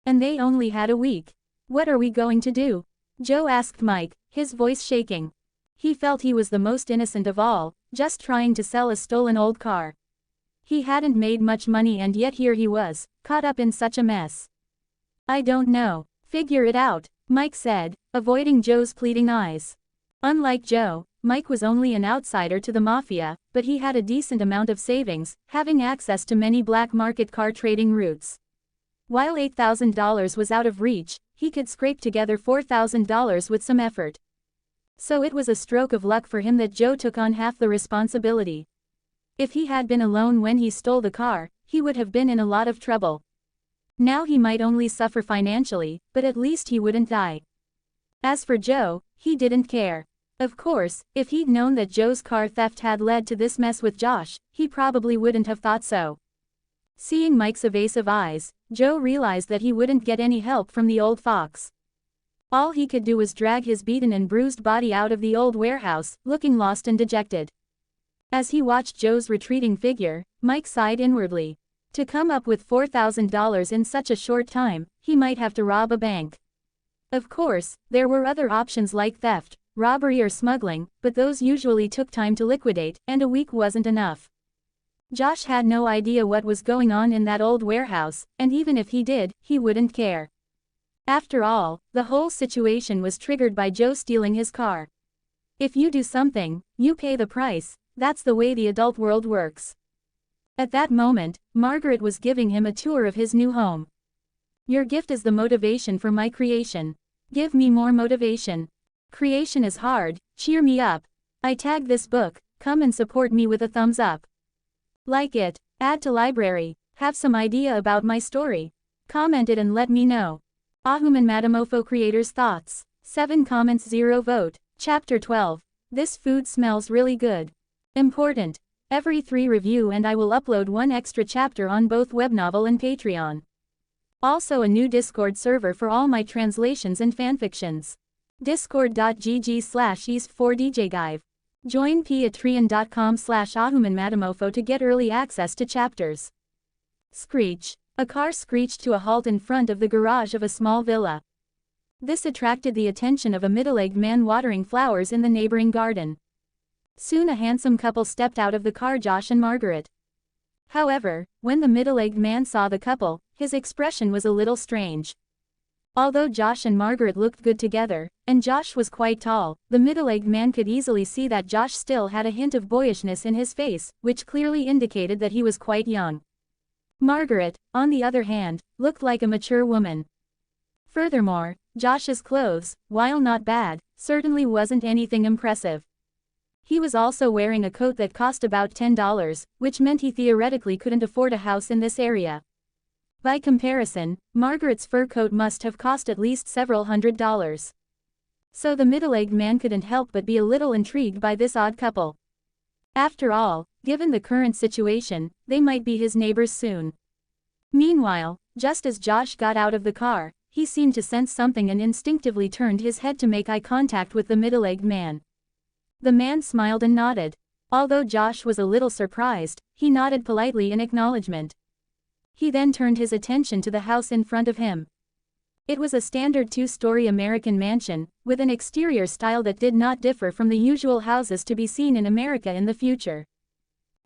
And they only had a week. What are we going to do? Joe asked Mike, his voice shaking. He felt he was the most innocent of all, just trying to sell a stolen old car. He hadn't made much money and yet here he was, caught up in such a mess. I don't know. Figure it out, Mike said, avoiding Joe's pleading eyes. Unlike Joe, Mike was only an outsider to the mafia, but he had a decent amount of savings, having access to many black market car trading routes. While $8,000 was out of reach, he could scrape together $4,000 with some effort. So it was a stroke of luck for him that Joe took on half the responsibility. If he had been alone when he stole the car, he would have been in a lot of trouble. Now he might only suffer financially, but at least he wouldn't die. As for Joe, he didn't care. Of course, if he'd known that Joe's car theft had led to this mess with Josh, he probably wouldn't have thought so. Seeing Mike's evasive eyes, Joe realized that he wouldn't get any help from the old fox. All he could do was drag his beaten and bruised body out of the old warehouse, looking lost and dejected. As he watched Joe's retreating figure, Mike sighed inwardly. To come up with $4,000 in such a short time, he might have to rob a bank. Of course, there were other options like theft, robbery or smuggling, but those usually took time to liquidate, and a week wasn't enough. Josh had no idea what was going on in that old warehouse, and even if he did, he wouldn't care. After all, the whole situation was triggered by Joe stealing his car. If you do something, you pay the price. That's the way the adult world works. At that moment, Margaret was giving him a tour of his new home. Your gift is the motivation for my creation. Give me more motivation. Creation is hard, cheer me up. I tagged this book, come and support me with a thumbs up. Like it, add to library, have some idea about my story. Comment it and let me know. AHumanMadeMOFO creators' thoughts. 7 comments 0 vote. Chapter 12. This food smells really good. Important. Every 3 review and I will upload 1 extra chapter on both Webnovel and Patreon. Also a new Discord server for all my translations and fanfictions. Discord.gg/east4djgive. Join patreon.com/AHumanMadeMOFO to get early access to chapters. Screech. A car screeched to a halt in front of the garage of a small villa. This attracted the attention of a middle-aged man watering flowers in the neighboring garden. Soon a handsome couple stepped out of the car, Josh and Margaret. However, when the middle-aged man saw the couple, his expression was a little strange. Although Josh and Margaret looked good together, and Josh was quite tall, the middle-aged man could easily see that Josh still had a hint of boyishness in his face, which clearly indicated that he was quite young. Margaret, on the other hand, looked like a mature woman. Furthermore, Josh's clothes, while not bad, certainly wasn't anything impressive. He was also wearing a coat that cost about $10, which meant he theoretically couldn't afford a house in this area. By comparison, Margaret's fur coat must have cost at least several $100s. So the middle-aged man couldn't help but be a little intrigued by this odd couple. After all, given the current situation, they might be his neighbors soon. Meanwhile, just as Josh got out of the car, he seemed to sense something and instinctively turned his head to make eye contact with the middle-aged man. The man smiled and nodded. Although Josh was a little surprised, he nodded politely in acknowledgement. He then turned his attention to the house in front of him. It was a standard 2-story American mansion, with an exterior style that did not differ from the usual houses to be seen in America in the future.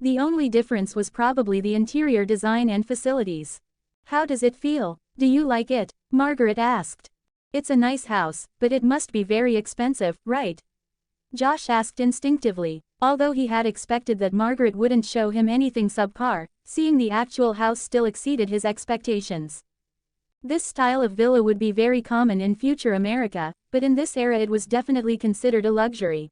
The only difference was probably the interior design and facilities. How does it feel? Do you like it? Margaret asked. It's a nice house, but it must be very expensive, right? Josh asked instinctively. Although he had expected that Margaret wouldn't show him anything subpar, seeing the actual house still exceeded his expectations. This style of villa would be very common in future America, but in this era it was definitely considered a luxury.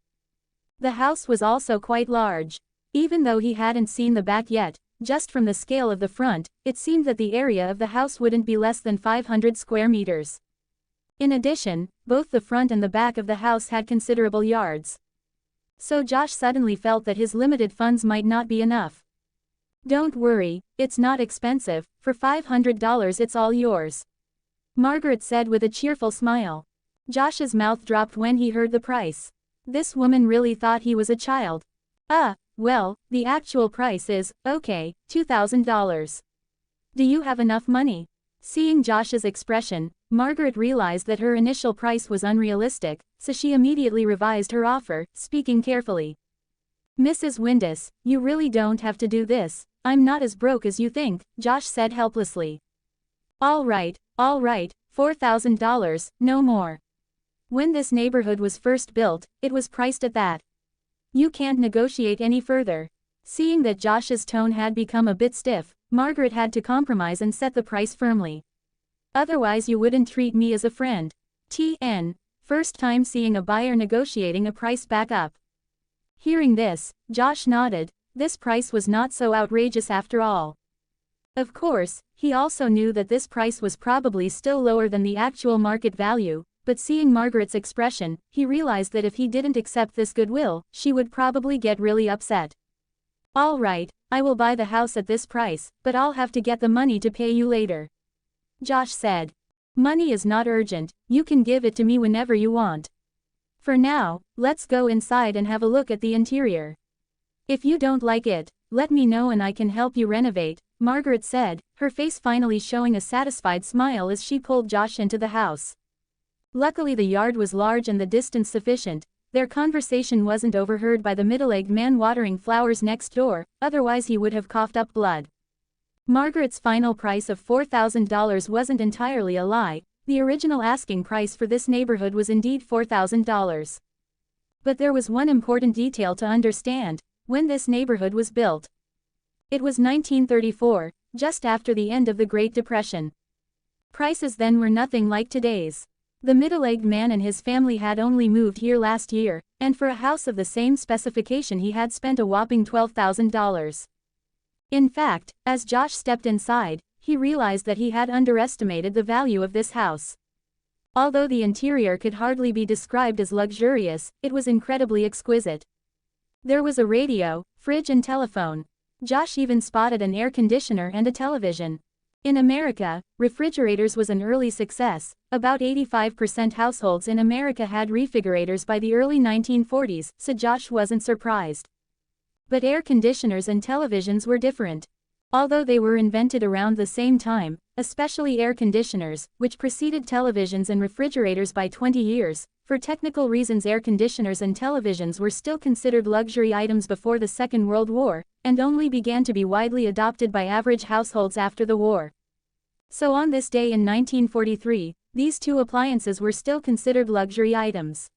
The house was also quite large. Even though he hadn't seen the back yet, just from the scale of the front, it seemed that the area of the house wouldn't be less than 500 square meters. In addition, both the front and the back of the house had considerable yards. So Josh suddenly felt that his limited funds might not be enough. "Don't worry, it's not expensive, for $500 it's all yours," Margaret said with a cheerful smile. Josh's mouth dropped when he heard the price. This woman really thought he was a child. Well, the actual price is, okay, $2,000. Do you have enough money?" Seeing Josh's expression, Margaret realized that her initial price was unrealistic, so she immediately revised her offer, speaking carefully. "Mrs. Windus, you really don't have to do this. I'm not as broke as you think," Josh said helplessly. All right, $4,000, no more. When this neighborhood was first built, it was priced at that. You can't negotiate any further." Seeing that Josh's tone had become a bit stiff, Margaret had to compromise and set the price firmly. "Otherwise you wouldn't treat me as a friend." TN. First time seeing a buyer negotiating a price back up. Hearing this, Josh nodded. This price was not so outrageous after all. Of course, he also knew that this price was probably still lower than the actual market value, but seeing Margaret's expression, he realized that if he didn't accept this goodwill, she would probably get really upset. "All right, I will buy the house at this price, but I'll have to get the money to pay you later," Josh said. "Money is not urgent, you can give it to me whenever you want. For now, let's go inside and have a look at the interior. If you don't like it, let me know and I can help you renovate," Margaret said, her face finally showing a satisfied smile as she pulled Josh into the house. Luckily the yard was large and the distance sufficient. Their conversation wasn't overheard by the middle-aged man watering flowers next door, otherwise he would have coughed up blood. Margaret's final price of $4,000 wasn't entirely a lie. The original asking price for this neighborhood was indeed $4,000. But there was one important detail to understand: when this neighborhood was built. It was 1934, just after the end of the Great Depression. Prices then were nothing like today's. The middle-aged man and his family had only moved here last year, and for a house of the same specification he had spent a whopping $12,000. In fact, as Josh stepped inside, he realized that he had underestimated the value of this house. Although the interior could hardly be described as luxurious, it was incredibly exquisite. There was a radio, fridge and telephone. Josh even spotted an air conditioner and a television. In America, refrigerators was an early success. About 85% households in America had refrigerators by the early 1940s, so Josh wasn't surprised. But air conditioners and televisions were different. Although they were invented around the same time, especially air conditioners, which preceded televisions and refrigerators by 20 years, for technical reasons air conditioners and televisions were still considered luxury items before the Second World War, and only began to be widely adopted by average households after the war. So on this day in 1943, these two appliances were still considered luxury items.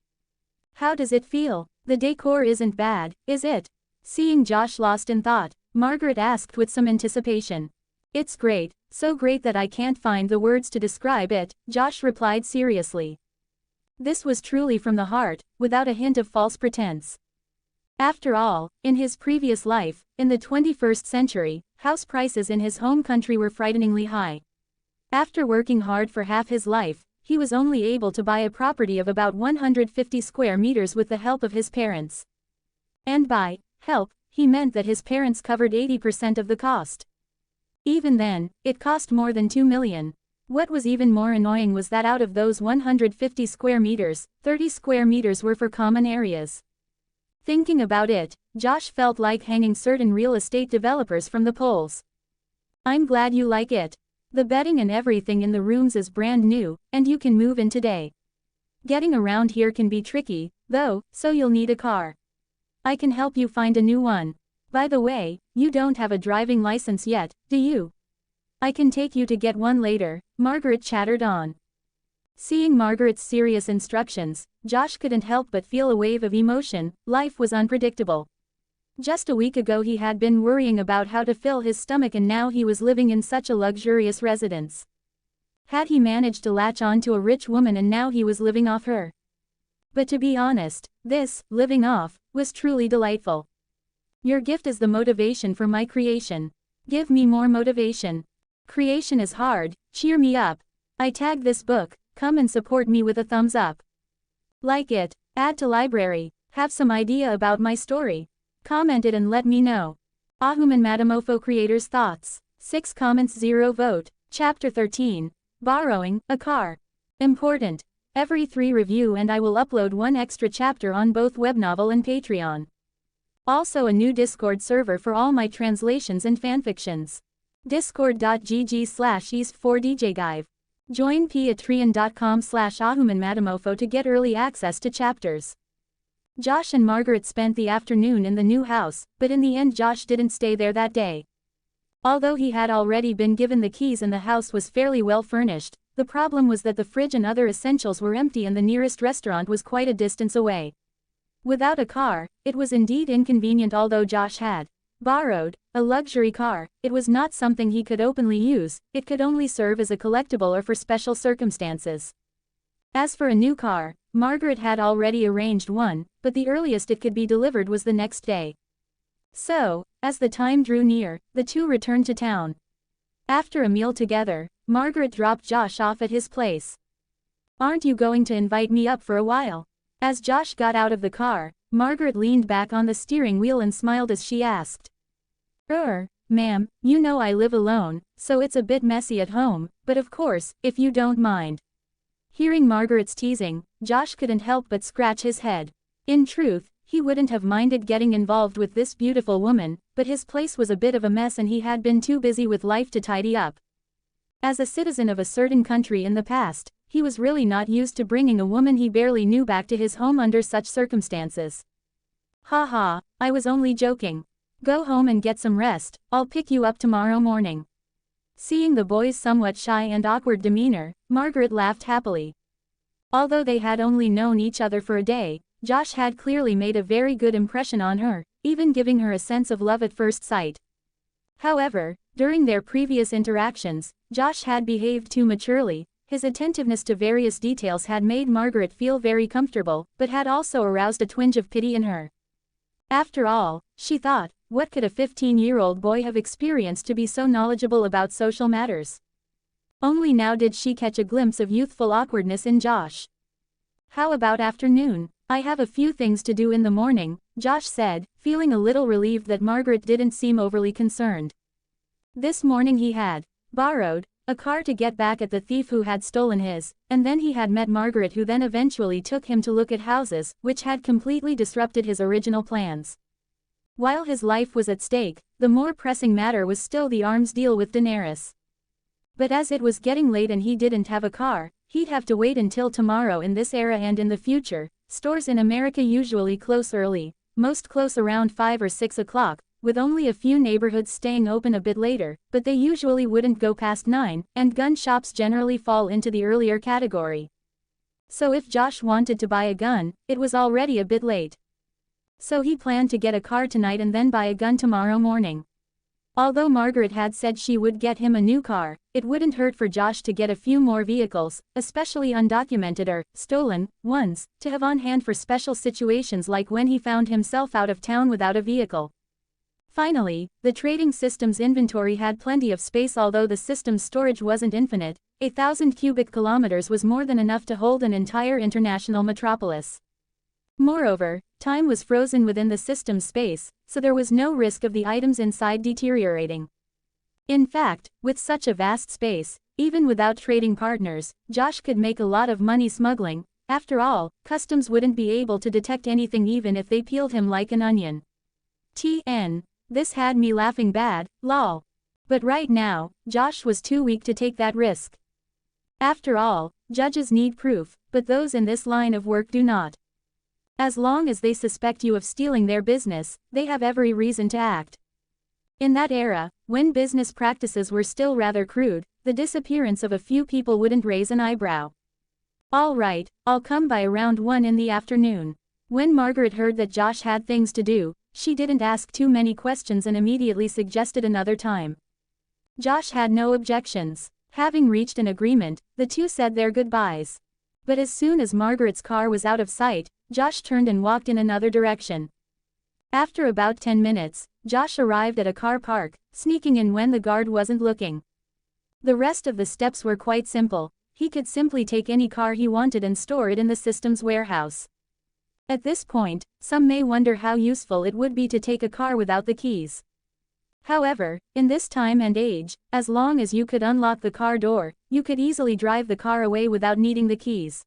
"How does it feel? The decor isn't bad, is it?" Seeing Josh lost in thought, Margaret asked with some anticipation. "It's great, so great that I can't find the words to describe it," Josh replied seriously. This was truly from the heart, without a hint of false pretense. After all, in his previous life, in the 21st century, house prices in his home country were frighteningly high. After working hard for half his life, he was only able to buy a property of about 150 square meters with the help of his parents. And by help, he meant that his parents covered 80% of the cost. Even then, it cost more than $2 million. What was even more annoying was that out of those 150 square meters, 30 square meters were for common areas. Thinking about it, Josh felt like hanging certain real estate developers from the poles. "I'm glad you like it. The bedding and everything in the rooms is brand new, and you can move in today. Getting around here can be tricky, though, so you'll need a car. I can help you find a new one. By the way, you don't have a driving license yet, do you? I can take you to get one later," Margaret chattered on. Seeing Margaret's serious instructions, Josh couldn't help but feel a wave of emotion. Life was unpredictable. Just a week ago he had been worrying about how to fill his stomach and now he was living in such a luxurious residence. Had he managed to latch on to a rich woman and now he was living off her? But to be honest, this, living off, was truly delightful. Your gift is the motivation for my creation. Give me more motivation. Creation is hard, cheer me up. I tag this book, come and support me with a thumbs up. Like it, add to library, have some idea about my story. Comment it and let me know. AHumanMadeMOFO creators' thoughts. 6 comments 0 vote. Chapter 13. Borrowing a car. Important. Every 3 review and I will upload 1 extra chapter on both Webnovel and Patreon. Also a new Discord server for all my translations and fanfictions. Discord.gg/east4djgive. Join patreon.com/AHumanMadeMOFO to get early access to chapters. Josh and Margaret spent the afternoon in the new house, but in the end Josh didn't stay there that day. Although he had already been given the keys and the house was fairly well furnished, the problem was that the fridge and other essentials were empty and the nearest restaurant was quite a distance away. Without a car, it was indeed inconvenient. Although Josh had borrowed a luxury car, it was not something he could openly use, it could only serve as a collectible or for special circumstances. As for a new car, Margaret had already arranged one, but the earliest it could be delivered was the next day. So, as the time drew near, the two returned to town. After a meal together, Margaret dropped Josh off at his place. "Aren't you going to invite me up for a while?" As Josh got out of the car, Margaret leaned back on the steering wheel and smiled as she asked. Ma'am, you know I live alone, so it's a bit messy at home, but of course, if you don't mind." Hearing Margaret's teasing, Josh couldn't help but scratch his head. In truth, he wouldn't have minded getting involved with this beautiful woman, but his place was a bit of a mess and he had been too busy with life to tidy up. As a citizen of a certain country in the past, he was really not used to bringing a woman he barely knew back to his home under such circumstances. "Ha, I was only joking. Go home and get some rest, I'll pick you up tomorrow morning." Seeing the boy's somewhat shy and awkward demeanor, Margaret laughed happily. Although they had only known each other for a day, Josh had clearly made a very good impression on her, even giving her a sense of love at first sight. However, during their previous interactions, Josh had behaved too maturely. His attentiveness to various details had made Margaret feel very comfortable, but had also aroused a twinge of pity in her. After all, she thought, what could a 15-year-old boy have experienced to be so knowledgeable about social matters? Only now did she catch a glimpse of youthful awkwardness in Josh. "How about afternoon? I have a few things to do in the morning," Josh said, feeling a little relieved that Margaret didn't seem overly concerned. This morning he had borrowed a car to get back at the thief who had stolen his, and then he had met Margaret, who then eventually took him to look at houses, which had completely disrupted his original plans. While his life was at stake, the more pressing matter was still the arms deal with Daenerys. But as it was getting late and he didn't have a car, he'd have to wait until tomorrow. In this era and in the future, stores in America usually close early, most close around 5 or 6 o'clock, with only a few neighborhoods staying open a bit later, but they usually wouldn't go past 9, and gun shops generally fall into the earlier category. So if Josh wanted to buy a gun, it was already a bit late. So he planned to get a car tonight and then buy a gun tomorrow morning. Although Margaret had said she would get him a new car, it wouldn't hurt for Josh to get a few more vehicles, especially undocumented or stolen ones, to have on hand for special situations like when he found himself out of town without a vehicle. Finally, the trading system's inventory had plenty of space. Although the system's storage wasn't infinite, 1,000 cubic kilometers was more than enough to hold an entire international metropolis. Moreover, time was frozen within the system's space, so there was no risk of the items inside deteriorating. In fact, with such a vast space, even without trading partners, Josh could make a lot of money smuggling. After all, customs wouldn't be able to detect anything even if they peeled him like an onion. This had me laughing bad, lol. But right now, Josh was too weak to take that risk. After all, judges need proof, but those in this line of work do not. As long as they suspect you of stealing their business, they have every reason to act. In that era, when business practices were still rather crude, the disappearance of a few people wouldn't raise an eyebrow. "All right, I'll come by around 1 in the afternoon." When Margaret heard that Josh had things to do, she didn't ask too many questions and immediately suggested another time. Josh had no objections. Having reached an agreement, the two said their goodbyes. But as soon as Margaret's car was out of sight, Josh turned and walked in another direction. After about 10 minutes, Josh arrived at a car park, sneaking in when the guard wasn't looking. The rest of the steps were quite simple. He could simply take any car he wanted and store it in the system's warehouse. At this point, some may wonder how useful it would be to take a car without the keys. However, in this time and age, as long as you could unlock the car door, you could easily drive the car away without needing the keys.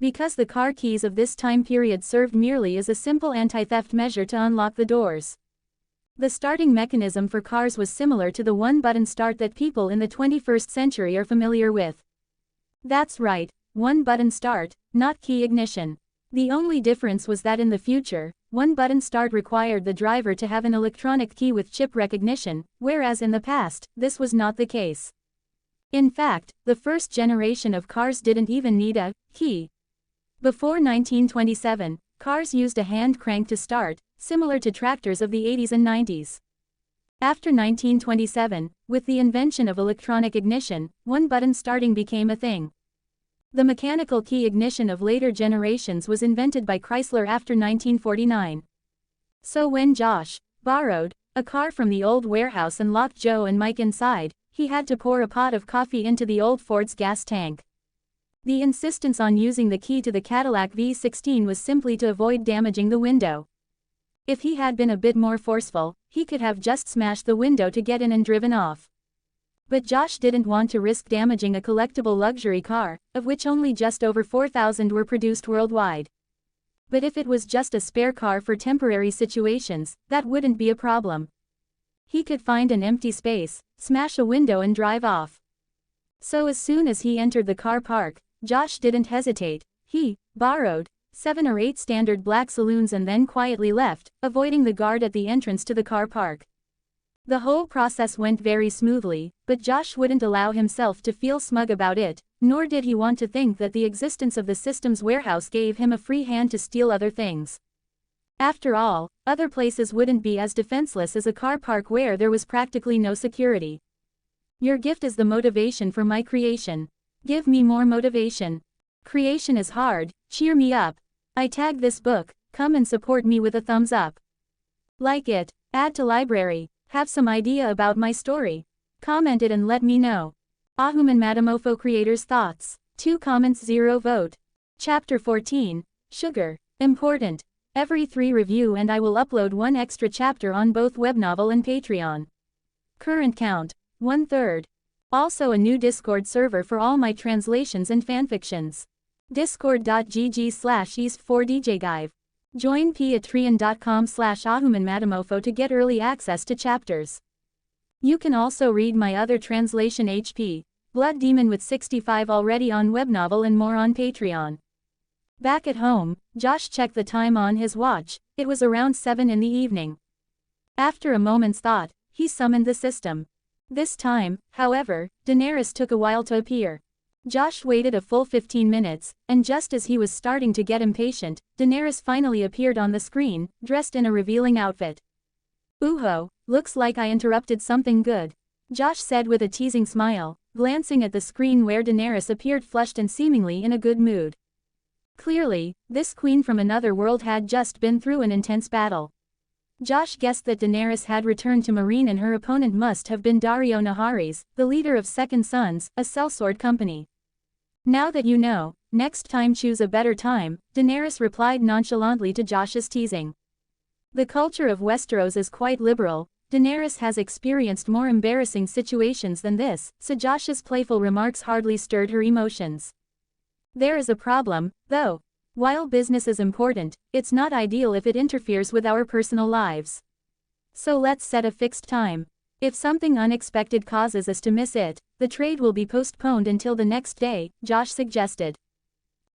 Because the car keys of this time period served merely as a simple anti-theft measure to unlock the doors. The starting mechanism for cars was similar to the one-button start that people in the 21st century are familiar with. That's right, one-button start, not key ignition. The only difference was that in the future, one-button start required the driver to have an electronic key with chip recognition, whereas in the past, this was not the case. In fact, the first generation of cars didn't even need a key. Before 1927, cars used a hand crank to start, similar to tractors of the 80s and 90s. After 1927, with the invention of electronic ignition, one-button starting became a thing. The mechanical key ignition of later generations was invented by Chrysler after 1949. So when Josh borrowed a car from the old warehouse and locked Joe and Mike inside, he had to pour a pot of coffee into the old Ford's gas tank. The insistence on using the key to the Cadillac V16 was simply to avoid damaging the window. If he had been a bit more forceful, he could have just smashed the window to get in and driven off. But Josh didn't want to risk damaging a collectible luxury car, of which only just over 4,000 were produced worldwide. But if it was just a spare car for temporary situations, that wouldn't be a problem. He could find an empty space, smash a window and drive off. So as soon as he entered the car park, Josh didn't hesitate. He borrowed 7 or 8 standard black saloons and then quietly left, avoiding the guard at the entrance to the car park. The whole process went very smoothly, but Josh wouldn't allow himself to feel smug about it, nor did he want to think that the existence of the system's warehouse gave him a free hand to steal other things. After all, other places wouldn't be as defenseless as a car park where there was practically no security. Your gift is the motivation for my creation. Give me more motivation. Creation is hard, cheer me up. I tagged this book, come and support me with a thumbs up. Like it, add to library, have some idea about my story. Comment it and let me know. AHumanMadeMOFO creators' thoughts. 2 comments 0 vote. Chapter 14, Sugar, Important. Every 3 review and I will upload 1 extra chapter on both Webnovel and Patreon. Current count, 1/3. Also a new Discord server for all my translations and fanfictions. discord.gg/east4djgive. Join patreon.com/AHumanMadeMOFO to get early access to chapters. You can also read my other translation HP, Blood Demon with 65 already on Webnovel and more on Patreon. Back at home, Josh checked the time on his watch. It was around 7 in the evening. After a moment's thought, he summoned the system. This time, however, Daenerys took a while to appear. Josh waited a full 15 minutes, and just as he was starting to get impatient, Daenerys finally appeared on the screen, dressed in a revealing outfit. "Ooh-ho, looks like I interrupted something good," Josh said with a teasing smile, glancing at the screen where Daenerys appeared flushed and seemingly in a good mood. Clearly, this queen from another world had just been through an intense battle. Josh guessed that Daenerys had returned to Meereen and her opponent must have been Daario Naharis, the leader of Second Sons, a sellsword company. "Now that you know, next time choose a better time," Daenerys replied nonchalantly to Josh's teasing. The culture of Westeros is quite liberal. Daenerys has experienced more embarrassing situations than this, so Josh's playful remarks hardly stirred her emotions. There is a problem, though. While business is important, it's not ideal if it interferes with our personal lives. So let's set a fixed time. If something unexpected causes us to miss it, the trade will be postponed until the next day, Josh suggested.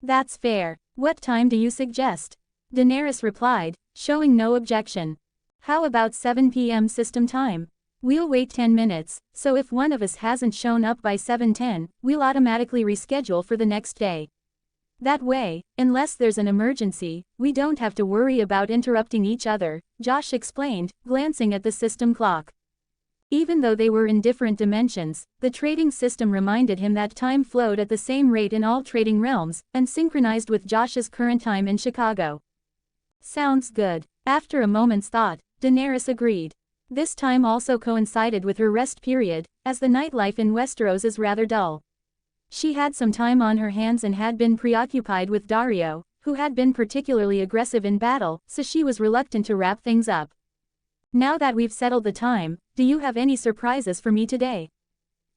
"That's fair. What time do you suggest?" Daenerys replied, showing no objection. "How about 7 p.m. system time? We'll wait 10 minutes, so if one of us hasn't shown up by 7:10, we'll automatically reschedule for the next day. That way, unless there's an emergency, we don't have to worry about interrupting each other," Josh explained, glancing at the system clock. Even though they were in different dimensions, the trading system reminded him that time flowed at the same rate in all trading realms, and synchronized with Josh's current time in Chicago. Sounds good. After a moment's thought, Daenerys agreed. This time also coincided with her rest period, as the nightlife in Westeros is rather dull. She had some time on her hands and had been preoccupied with Daario, who had been particularly aggressive in battle, so she was reluctant to wrap things up. Now that we've settled the time, do you have any surprises for me today?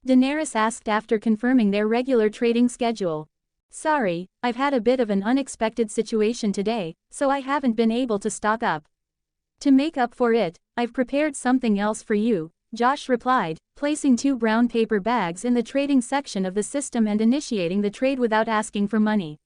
Daenerys asked after confirming their regular trading schedule. Sorry, I've had a bit of an unexpected situation today, so I haven't been able to stock up. To make up for it, I've prepared something else for you, Josh replied, placing 2 brown paper bags in the trading section of the system and initiating the trade without asking for money.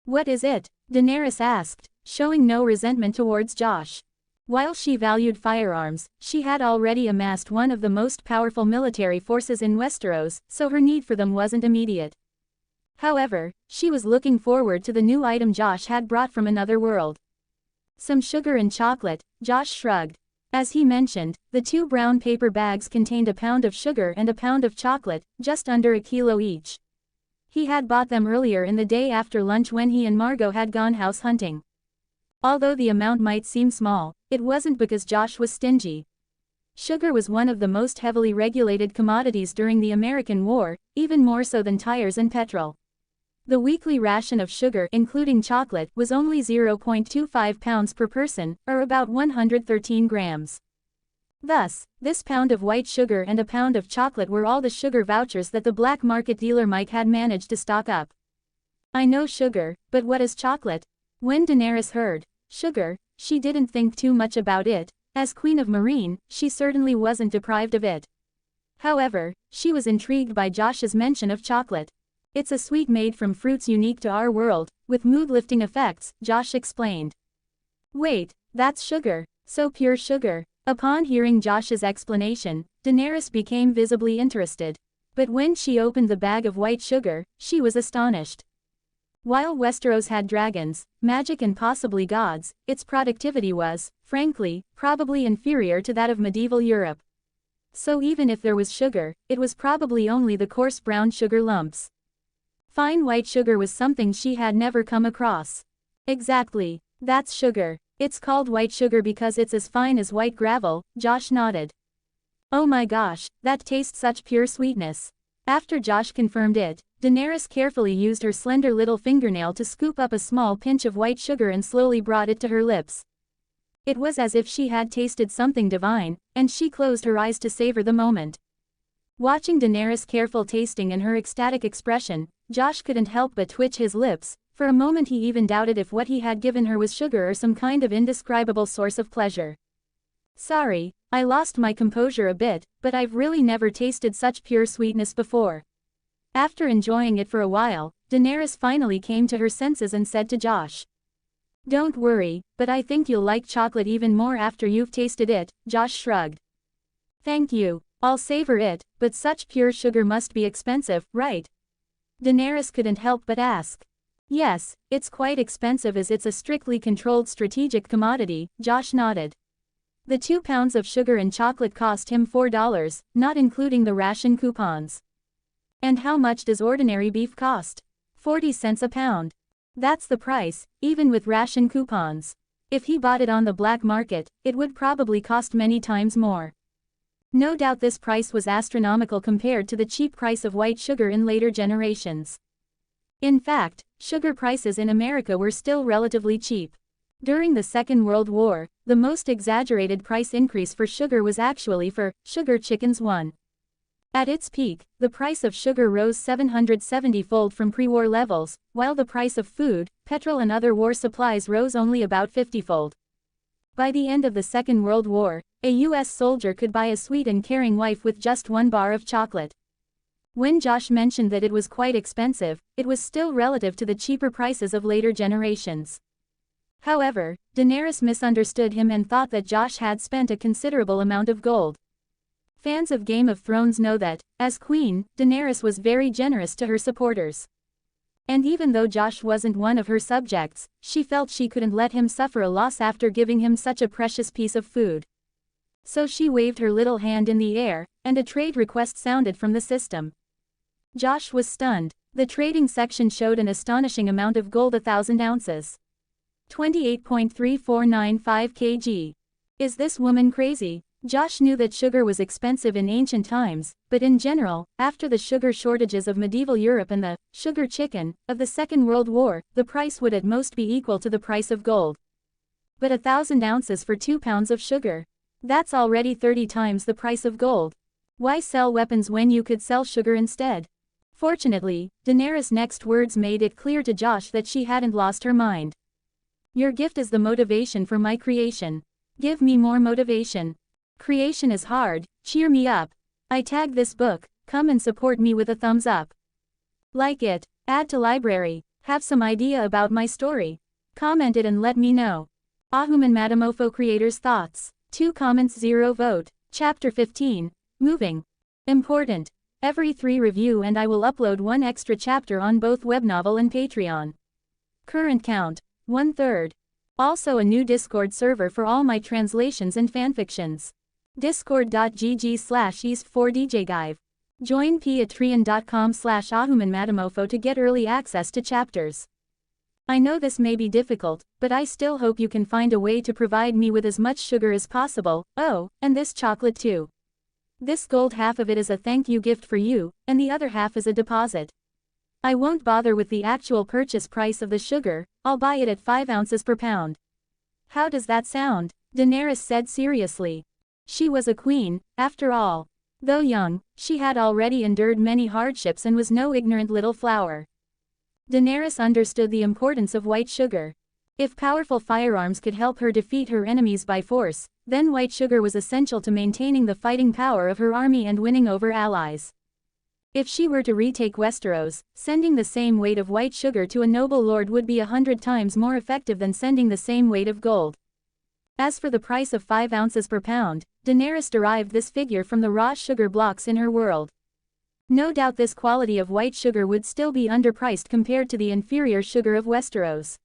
What is it? Daenerys asked, showing no resentment towards Josh. While she valued firearms, she had already amassed one of the most powerful military forces in Westeros, so her need for them wasn't immediate. However, she was looking forward to the new item Josh had brought from another world. Some sugar and chocolate, Josh shrugged. As he mentioned, the 2 brown paper bags contained a pound of sugar and a pound of chocolate, just under a kilo each. He had bought them earlier in the day after lunch when he and Margot had gone house hunting. Although the amount might seem small, it wasn't because Josh was stingy. Sugar was one of the most heavily regulated commodities during the American War, even more so than tires and petrol. The weekly ration of sugar, including chocolate, was only 0.25 pounds per person, or about 113 grams. Thus, this pound of white sugar and a pound of chocolate were all the sugar vouchers that the black market dealer Mike had managed to stock up. I know sugar, but what is chocolate? When Daenerys heard sugar, she didn't think too much about it. As Queen of Marine, she certainly wasn't deprived of it. However, she was intrigued by Josh's mention of chocolate. It's a sweet made from fruits unique to our world, with mood-lifting effects, Josh explained. Wait, that's sugar, so pure sugar. Upon hearing Josh's explanation, Daenerys became visibly interested. But when she opened the bag of white sugar, she was astonished. While Westeros had dragons, magic and possibly gods, its productivity was, frankly, probably inferior to that of medieval Europe. So even if there was sugar, it was probably only the coarse brown sugar lumps. Fine white sugar was something she had never come across. Exactly, that's sugar. It's called white sugar because it's as fine as white gravel, Josh nodded. Oh my gosh, that tastes such pure sweetness. After Josh confirmed it, Daenerys carefully used her slender little fingernail to scoop up a small pinch of white sugar and slowly brought it to her lips. It was as if she had tasted something divine, and she closed her eyes to savor the moment. Watching Daenerys' careful tasting and her ecstatic expression, Josh couldn't help but twitch his lips. For a moment he even doubted if what he had given her was sugar or some kind of indescribable source of pleasure. Sorry, I lost my composure a bit, but I've really never tasted such pure sweetness before. After enjoying it for a while, Daenerys finally came to her senses and said to Josh. Don't worry, but I think you'll like chocolate even more after you've tasted it, Josh shrugged. Thank you, I'll savor it, but such pure sugar must be expensive, right? Daenerys couldn't help but ask. Yes, it's quite expensive as it's a strictly controlled strategic commodity, Josh nodded. The 2 pounds of sugar and chocolate cost him $4, not including the ration coupons. And how much does ordinary beef cost? 40 cents a pound. That's the price, even with ration coupons. If he bought it on the black market, it would probably cost many times more. No doubt this price was astronomical compared to the cheap price of white sugar in later generations. In fact, sugar prices in America were still relatively cheap. During the Second World War, the most exaggerated price increase for sugar was actually for sugar chickens 1. At its peak, the price of sugar rose 770-fold from pre-war levels, while the price of food, petrol and other war supplies rose only about 50-fold. By the end of the Second World War, a U.S. soldier could buy a sweet and caring wife with just 1 bar of chocolate. When Josh mentioned that it was quite expensive, it was still relative to the cheaper prices of later generations. However, Daenerys misunderstood him and thought that Josh had spent a considerable amount of gold. Fans of Game of Thrones know that, as queen, Daenerys was very generous to her supporters. And even though Josh wasn't one of her subjects, she felt she couldn't let him suffer a loss after giving him such a precious piece of food. So she waved her little hand in the air, and a trade request sounded from the system. Josh was stunned. The trading section showed an astonishing amount of gold, 1,000 ounces. 28.3495 kg. Is this woman crazy? Josh knew that sugar was expensive in ancient times, but in general, after the sugar shortages of medieval Europe and the sugar chicken of the Second World War, the price would at most be equal to the price of gold. But 1,000 ounces for 2 pounds of sugar? That's already 30 times the price of gold. Why sell weapons when you could sell sugar instead? Fortunately, Daenerys' next words made it clear to Josh that she hadn't lost her mind. Your gift is the motivation for my creation. Give me more motivation. Creation is hard, cheer me up. I tagged this book, come and support me with a thumbs up. Like it, add to library, have some idea about my story. Comment it and let me know. AHumanMadeMOFO creators' thoughts. 2 comments 0 vote. Chapter 15. Moving. Important. Every 3 review and I will upload 1 extra chapter on both Webnovel and Patreon. Current count, 1/3. Also a new Discord server for all my translations and fanfictions. Discord.gg/east4djgive. Join patreon.com/AHumanMadeMOFO to get early access to chapters. I know this may be difficult, but I still hope you can find a way to provide me with as much sugar as possible. Oh, and this chocolate too. This gold, half of it is a thank you gift for you, and the other half is a deposit. I won't bother with the actual purchase price of the sugar, I'll buy it at 5 ounces per pound. How does that sound? Daenerys said seriously. She was a queen, after all. Though young, she had already endured many hardships and was no ignorant little flower. Daenerys understood the importance of white sugar. If powerful firearms could help her defeat her enemies by force, then white sugar was essential to maintaining the fighting power of her army and winning over allies. If she were to retake Westeros, sending the same weight of white sugar to a noble lord would be 100 times more effective than sending the same weight of gold. As for the price of 5 ounces per pound, Daenerys derived this figure from the raw sugar blocks in her world. No doubt this quality of white sugar would still be underpriced compared to the inferior sugar of Westeros.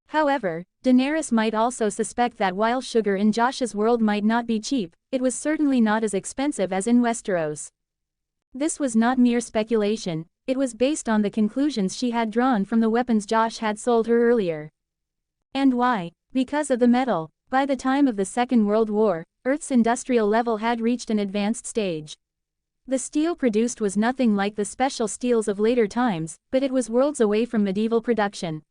However, Daenerys might also suspect that while sugar in Josh's world might not be cheap, it was certainly not as expensive as in Westeros. This was not mere speculation, it was based on the conclusions she had drawn from the weapons Josh had sold her earlier. And why? Because of the metal. By the time of the Second World War, Earth's industrial level had reached an advanced stage. The steel produced was nothing like the special steels of later times, but it was worlds away from medieval production.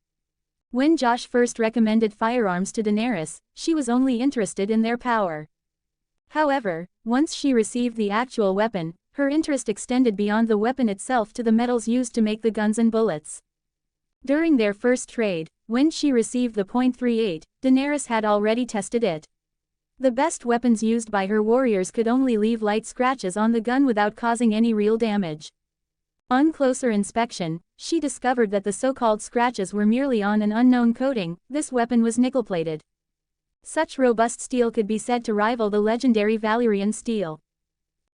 When Josh first recommended firearms to Daenerys, she was only interested in their power. However, once she received the actual weapon, her interest extended beyond the weapon itself to the metals used to make the guns and bullets. During their first trade, when she received the .38, Daenerys had already tested it. The best weapons used by her warriors could only leave light scratches on the gun without causing any real damage. On closer inspection, she discovered that the so-called scratches were merely on an unknown coating. This weapon was nickel-plated. Such robust steel could be said to rival the legendary Valyrian steel.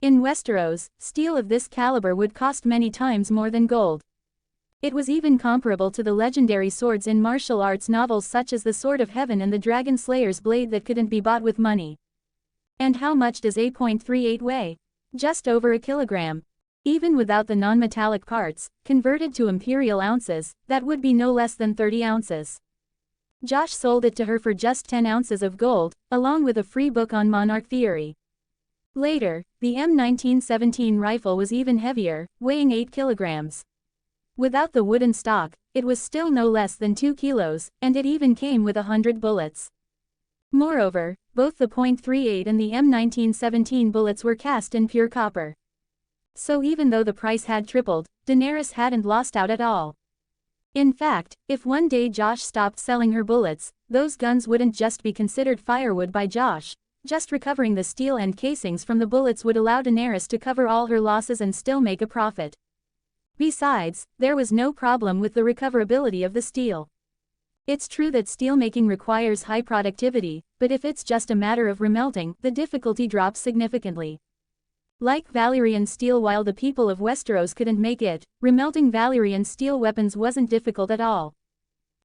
In Westeros, steel of this caliber would cost many times more than gold. It was even comparable to the legendary swords in martial arts novels such as the Sword of Heaven and the Dragon Slayer's blade that couldn't be bought with money. And how much does .38 weigh? Just over a kilogram. Even without the non-metallic parts, converted to imperial ounces, that would be no less than 30 ounces. Josh sold it to her for just 10 ounces of gold, along with a free book on monarch theory. Later, the M1917 rifle was even heavier, weighing 8 kilograms. Without the wooden stock, it was still no less than 2 kilos, and it even came with 100 bullets. Moreover, both the .38 and the M1917 bullets were cast in pure copper. So even though the price had tripled, Daenerys hadn't lost out at all. In fact, if one day Josh stopped selling her bullets, those guns wouldn't just be considered firewood by Josh. Just recovering the steel and casings from the bullets would allow Daenerys to cover all her losses and still make a profit. Besides, there was no problem with the recoverability of the steel. It's true that steelmaking requires high productivity, but if it's just a matter of remelting, the difficulty drops significantly. Like Valyrian steel, while the people of Westeros couldn't make it, remelting Valyrian steel weapons wasn't difficult at all.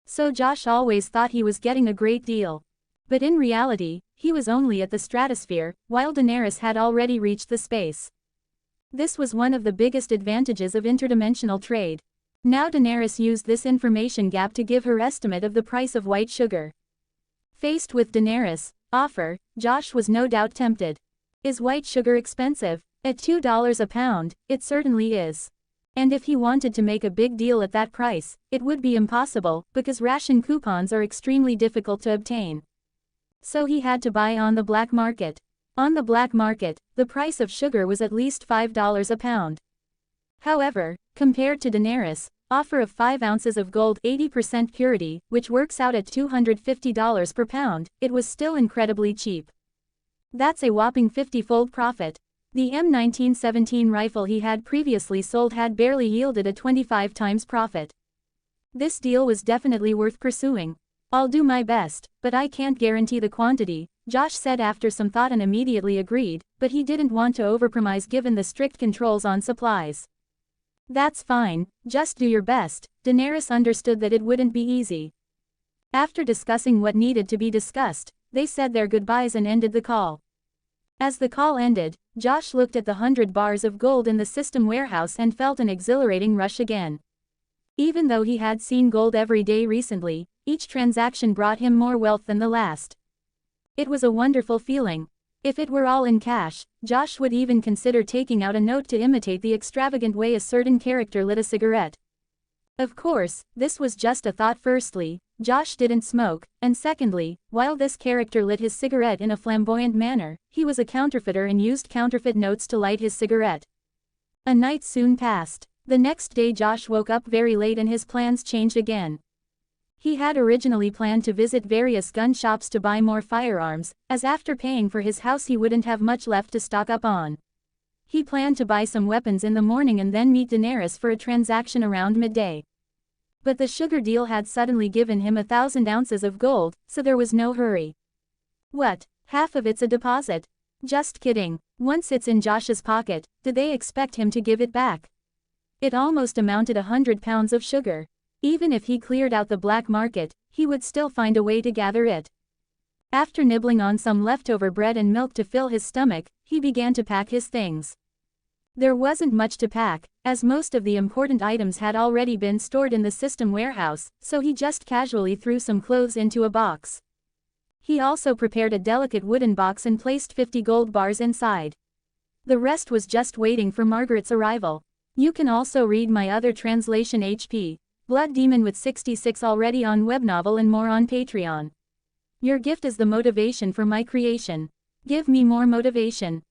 So Josh always thought he was getting a great deal. But in reality, he was only at the stratosphere, while Daenerys had already reached the space. This was one of the biggest advantages of interdimensional trade. Now Daenerys used this information gap to give her estimate of the price of white sugar. Faced with Daenerys' offer, Josh was no doubt tempted. Is white sugar expensive? At $2 a pound, it certainly is. And if he wanted to make a big deal at that price, it would be impossible, because ration coupons are extremely difficult to obtain. So he had to buy on the black market. On the black market, the price of sugar was at least $5 a pound. However, compared to Daenerys' offer of 5 ounces of gold 80% purity, which works out at $250 per pound, it was still incredibly cheap. That's a whopping 50-fold profit. The M1917 rifle he had previously sold had barely yielded a 25 times profit. This deal was definitely worth pursuing. I'll do my best, but I can't guarantee the quantity, Josh said after some thought and immediately agreed, but he didn't want to overpromise given the strict controls on supplies. That's fine, just do your best. Daenerys understood that it wouldn't be easy. After discussing what needed to be discussed, they said their goodbyes and ended the call. As the call ended, Josh looked at the 100 bars of gold in the system warehouse and felt an exhilarating rush again. Even though he had seen gold every day recently, each transaction brought him more wealth than the last. It was a wonderful feeling. If it were all in cash, Josh would even consider taking out a note to imitate the extravagant way a certain character lit a cigarette. Of course, this was just a thought. Firstly, Josh didn't smoke, and secondly, while this character lit his cigarette in a flamboyant manner, he was a counterfeiter and used counterfeit notes to light his cigarette. A night soon passed. The next day Josh woke up very late and his plans changed again. He had originally planned to visit various gun shops to buy more firearms, as after paying for his house he wouldn't have much left to stock up on. He planned to buy some weapons in the morning and then meet Daenerys for a transaction around midday. But the sugar deal had suddenly given him 1,000 ounces of gold, so there was no hurry. What, half of it's a deposit? Just kidding. Once it's in Josh's pocket, did they expect him to give it back? It almost amounted 100 pounds of sugar. Even if he cleared out the black market, he would still find a way to gather it. After nibbling on some leftover bread and milk to fill his stomach, he began to pack his things. There wasn't much to pack, as most of the important items had already been stored in the system warehouse, so he just casually threw some clothes into a box. He also prepared a delicate wooden box and placed 50 gold bars inside. The rest was just waiting for Margaret's arrival. You can also read my other translation HP, Blood Demon with 66 already on Webnovel and more on Patreon. Your gift is the motivation for my creation. Give me more motivation.